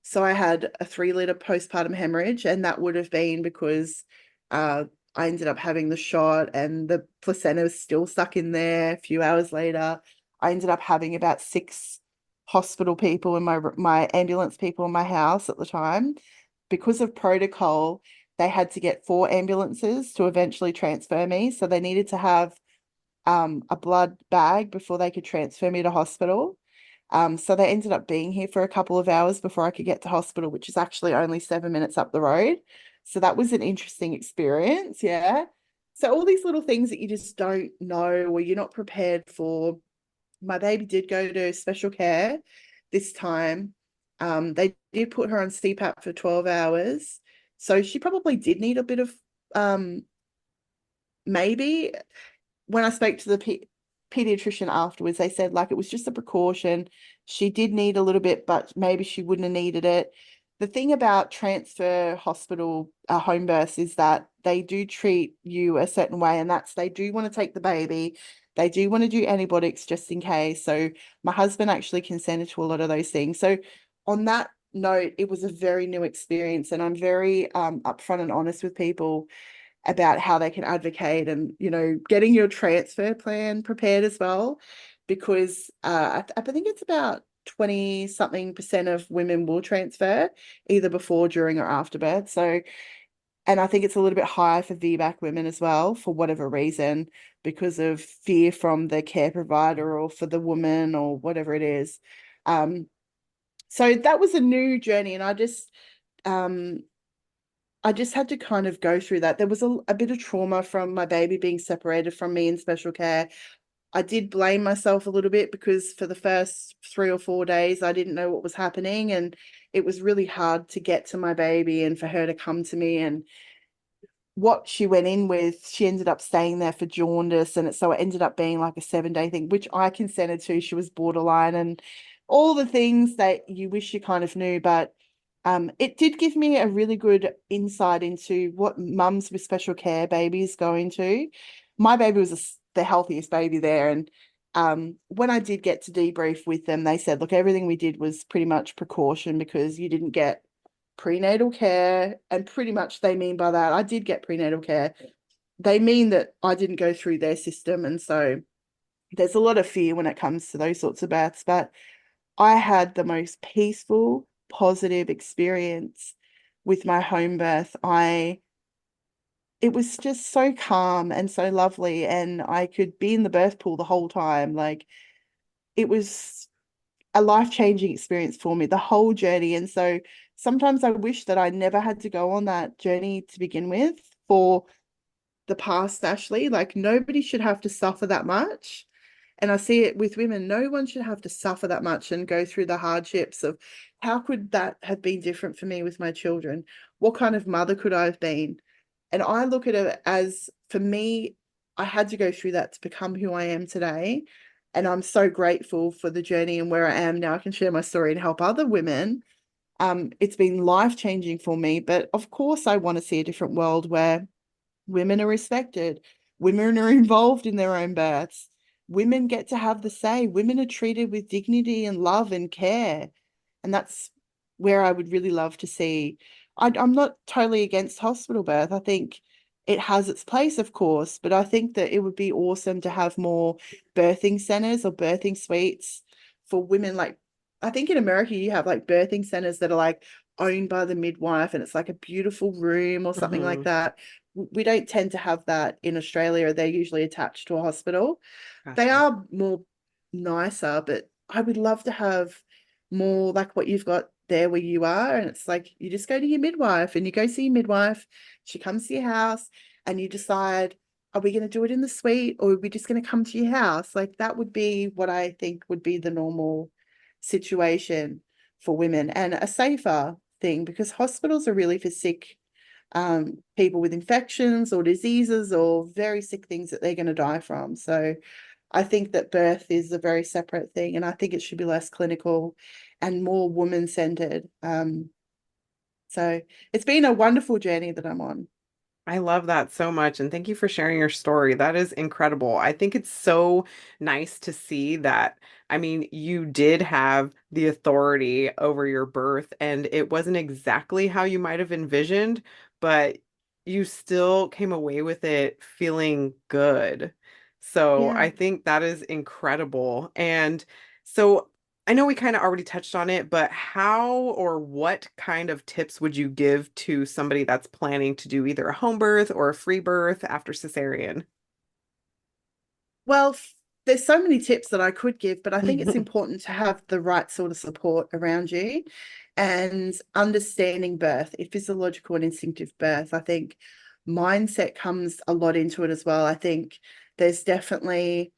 So I had a 3 liter postpartum hemorrhage, and that would have been because I ended up having the shot and the placenta was still stuck in there a few hours later. I ended up having about 6 hospital people in my ambulance people in my house at the time. Because of protocol, they had to get 4 ambulances to eventually transfer me. So they needed to have a blood bag before they could transfer me to hospital. So they ended up being here for a couple of hours before I could get to hospital, which is actually only 7 minutes up the road. So that was an interesting experience. Yeah. So all these little things that you just don't know or you're not prepared for. My baby did go to special care this time. They did put her on CPAP for 12 hours. So she probably did need a bit of maybe when I spoke to the pediatrician afterwards, they said like it was just a precaution. She did need a little bit, but maybe she wouldn't have needed it. The thing about transfer hospital home births is that they do treat you a certain way, and that's they do want to take the baby. They do want to do antibiotics just in case. So my husband actually consented to a lot of those things. So on that note, it was a very new experience, and I'm very upfront and honest with people about how they can advocate and, getting your transfer plan prepared as well, because I think it's about 20 something percent of women will transfer either before, during, or after birth. So, and I think it's a little bit higher for VBAC women as well, for whatever reason, because of fear from the care provider or for the woman or whatever it is. So that was a new journey, and I just had to kind of go through that. There was a bit of trauma from my baby being separated from me in special care. I did blame myself a little bit because for the first 3 or 4 days, I didn't know what was happening. And it was really hard to get to my baby and for her to come to me. And what she went in with, she ended up staying there for jaundice. And so it ended up being like a 7-day thing, which I consented to. She was borderline and all the things that you wish you kind of knew. But it did give me a really good insight into what mums with special care babies go into. My baby was the healthiest baby there. And when I did get to debrief with them, they said, look, everything we did was pretty much precaution because you didn't get prenatal care. And pretty much they mean by that, I did get prenatal care. They mean that I didn't go through their system. And so there's a lot of fear when it comes to those sorts of births. But I had the most peaceful, positive experience with my home birth. It was just so calm and so lovely, and I could be in the birth pool the whole time. Like, it was a life-changing experience for me, the whole journey. And so sometimes I wish that I never had to go on that journey to begin with for the past, Ashley. Like, nobody should have to suffer that much. And I see it with women. No one should have to suffer that much and go through the hardships of how could that have been different for me with my children? What kind of mother could I have been? And I look at it as, for me, I had to go through that to become who I am today. And I'm so grateful for the journey and where I am now. I can share my story and help other women. It's been life-changing for me. But of course, I want to see a different world where women are respected, women are involved in their own births, women get to have the say, women are treated with dignity and love and care. And that's where I would really love to see. I'm not totally against hospital birth. I think it has its place, of course, but I think that it would be awesome to have more birthing centers or birthing suites for women. Like, I think in America, you have like birthing centers that are like owned by the midwife and it's like a beautiful room or something like Mm-hmm. that. We don't tend to have that in Australia. They're usually attached to a hospital. They Gotcha. are more nicer, but I would love to have more like what you've got there where you are. And it's like you just go to your midwife and you go see your midwife. She comes to your house and you decide, are we going to do it in the suite or are we just going to come to your house? Like, that would be what I think would be the normal situation for women and a safer thing, because hospitals are really for sick people with infections or diseases or very sick things that they're going to die from. So I think that birth is a very separate thing, and I think it should be less clinical and more woman-centered. So it's been a wonderful journey that I'm on. I love that so much. And thank you for sharing your story. That is incredible. I think it's so nice to see that. I mean, you did have the authority over your birth, and it wasn't exactly how you might have envisioned, but you still came away with it feeling good. So Yeah. I think that is incredible. And so I know we kind of already touched on it, but how or what kind of tips would you give to somebody that's planning to do either a home birth or a free birth after cesarean? Well, there's so many tips that I could give, but I think it's important to have the right sort of support around you and understanding birth, physiological and instinctive birth. I think mindset comes a lot into it as well. I think there's definitely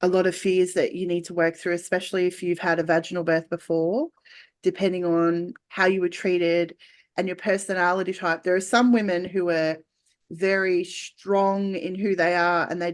a lot of fears that you need to work through, especially if you've had a vaginal birth before, depending on how you were treated and your personality type. There are some women who are very strong in who they are and they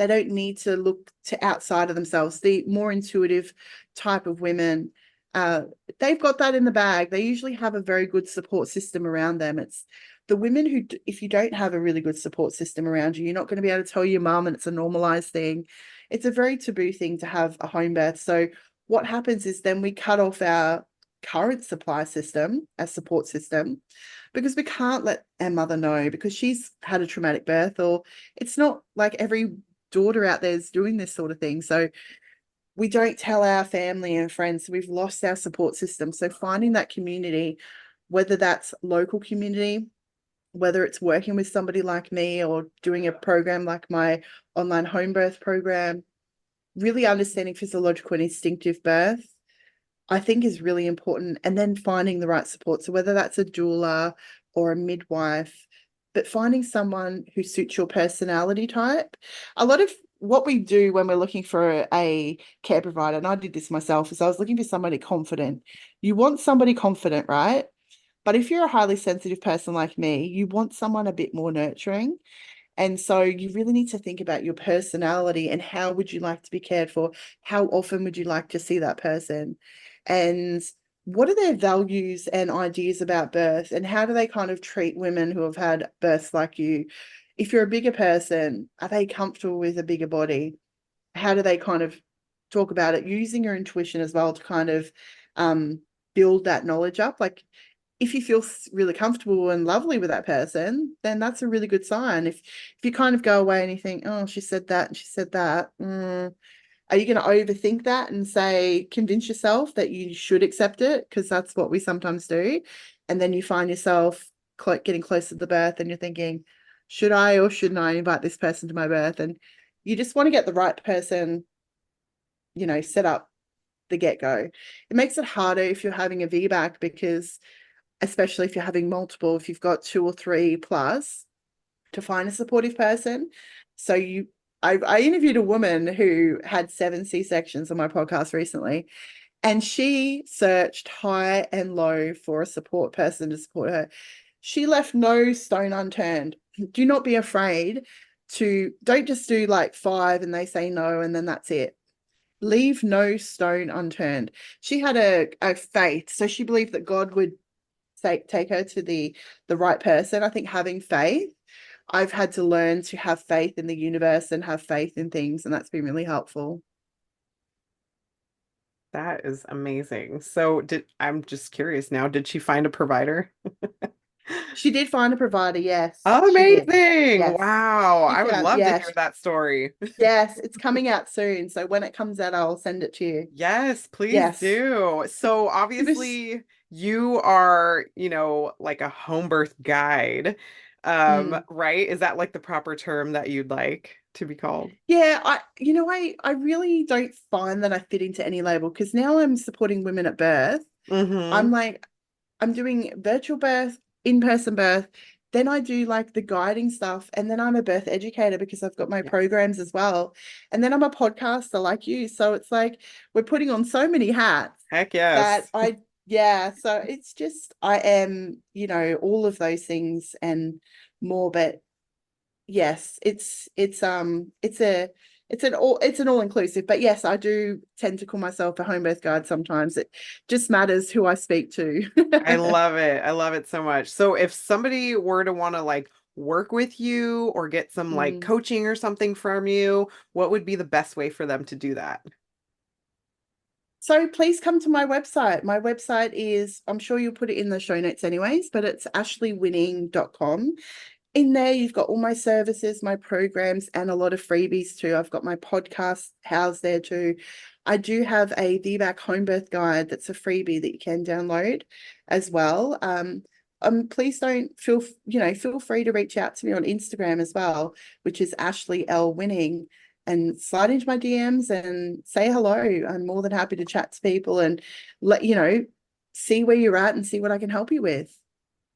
don't need to look to outside of themselves. The more intuitive type of women, uh, they've got that in the bag. They usually have a very good support system around them. It's the women who, if you don't have a really good support system around you, you're not going to be able to tell your mum, and it's a normalized thing. It's a very taboo thing to have a home birth. So what happens is then we cut off our current supply system, our support system, because we can't let our mother know because she's had a traumatic birth, or it's not like every daughter out there is doing this sort of thing. So we don't tell our family and friends. We've lost our support system. So finding that community, whether that's local community, whether it's working with somebody like me or doing a program like my online home birth program, really understanding physiological and instinctive birth, I think is really important. And then finding the right support. So whether that's a doula or a midwife, but finding someone who suits your personality type. A lot of what we do when we're looking for a care provider, and I did this myself, is I was looking for somebody confident. You want somebody confident, right? But if you're a highly sensitive person like me, you want someone a bit more nurturing. And so you really need to think about your personality and how would you like to be cared for? How often would you like to see that person? And what are their values and ideas about birth? And how do they kind of treat women who have had births like you? If you're a bigger person, are they comfortable with a bigger body? How do they kind of talk about it? Using your intuition as well to kind of build that knowledge up. Like if you feel really comfortable and lovely with that person, then that's a really good sign. If you kind of go away and you think, oh, she said that and she said that, are you going to overthink that and say, convince yourself that you should accept it? Because that's what we sometimes do. And then you find yourself getting close to the birth and you're thinking, should I or shouldn't I invite this person to my birth? And you just want to get the right person, set up the get-go. It makes it harder if you're having a VBAC because especially if you're having multiple, if you've got two or three plus, to find a supportive person. So I interviewed a woman who had 7 C-sections on my podcast recently, and she searched high and low for a support person to support her. She left no stone unturned. Do not be afraid don't just do like 5 and they say no and then that's it. Leave no stone unturned. She had a faith, so she believed that God would take her to the right person. I think having faith, I've had to learn to have faith in the universe and have faith in things, and that's been really helpful. That is amazing. So I'm just curious now, did she find a provider? She did find a provider, yes, she did. Amazing. Yes. Wow. She I would found, love to hear yes, that story. yes, it's coming out soon. So when it comes out, I'll send it to you. Yes, please Yes. do. So It was, obviously you are, like a home birth guide. mm. Right? Is that like the proper term that you'd like to be called? Yeah, I really don't find that I fit into any label because now I'm supporting women at birth. Mm-hmm. I'm like, I'm doing virtual birth, in-person birth. Then I do like the guiding stuff. And then I'm a birth educator because I've got my Yeah. programs as well. And then I'm a podcaster like you. So it's like we're putting on so many hats Heck that yes. yeah. So it's just, I am, all of those things and more. But yes, it's an all inclusive. But yes, I do tend to call myself a home birth guide sometimes. It just matters who I speak to. I love it. I love it so much. So if somebody were to want to like work with you or get some like Mm. coaching or something from you, what would be the best way for them to do that? So please come to my website. My website is, I'm sure you'll put it in the show notes anyways, but it's ashleywinning.com. In there, you've got all my services, my programs, and a lot of freebies too. I've got my podcast housed there too. I do have a VBAC Homebirth guide that's a freebie that you can download as well. Please don't feel free to reach out to me on Instagram as well, which is Ashley L Winning, and slide into my DMs and say hello. I'm more than happy to chat to people and see where you're at and see what I can help you with.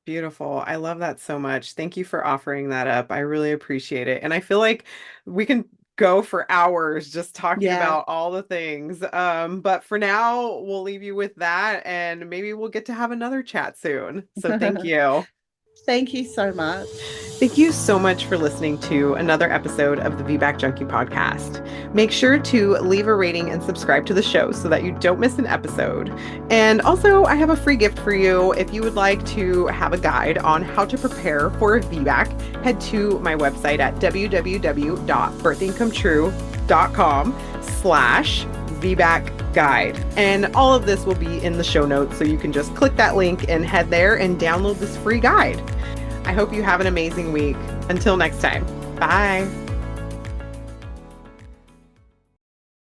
Beautiful. I love that so much. Thank you for offering that up. I really appreciate it. And I feel like we can go for hours just talking Yeah. about all the things. But for now, we'll leave you with that and maybe we'll get to have another chat soon. So thank you. Thank you so much. Thank you so much for listening to another episode of the VBAC Junkie podcast. Make sure to leave a rating and subscribe to the show so that you don't miss an episode. And also, I have a free gift for you. If you would like to have a guide on how to prepare for a VBAC, head to my website at www.birthingcometru.com/VBAC guide. And all of this will be in the show notes, so you can just click that link and head there and download this free guide. I hope you have an amazing week. Until next time, bye.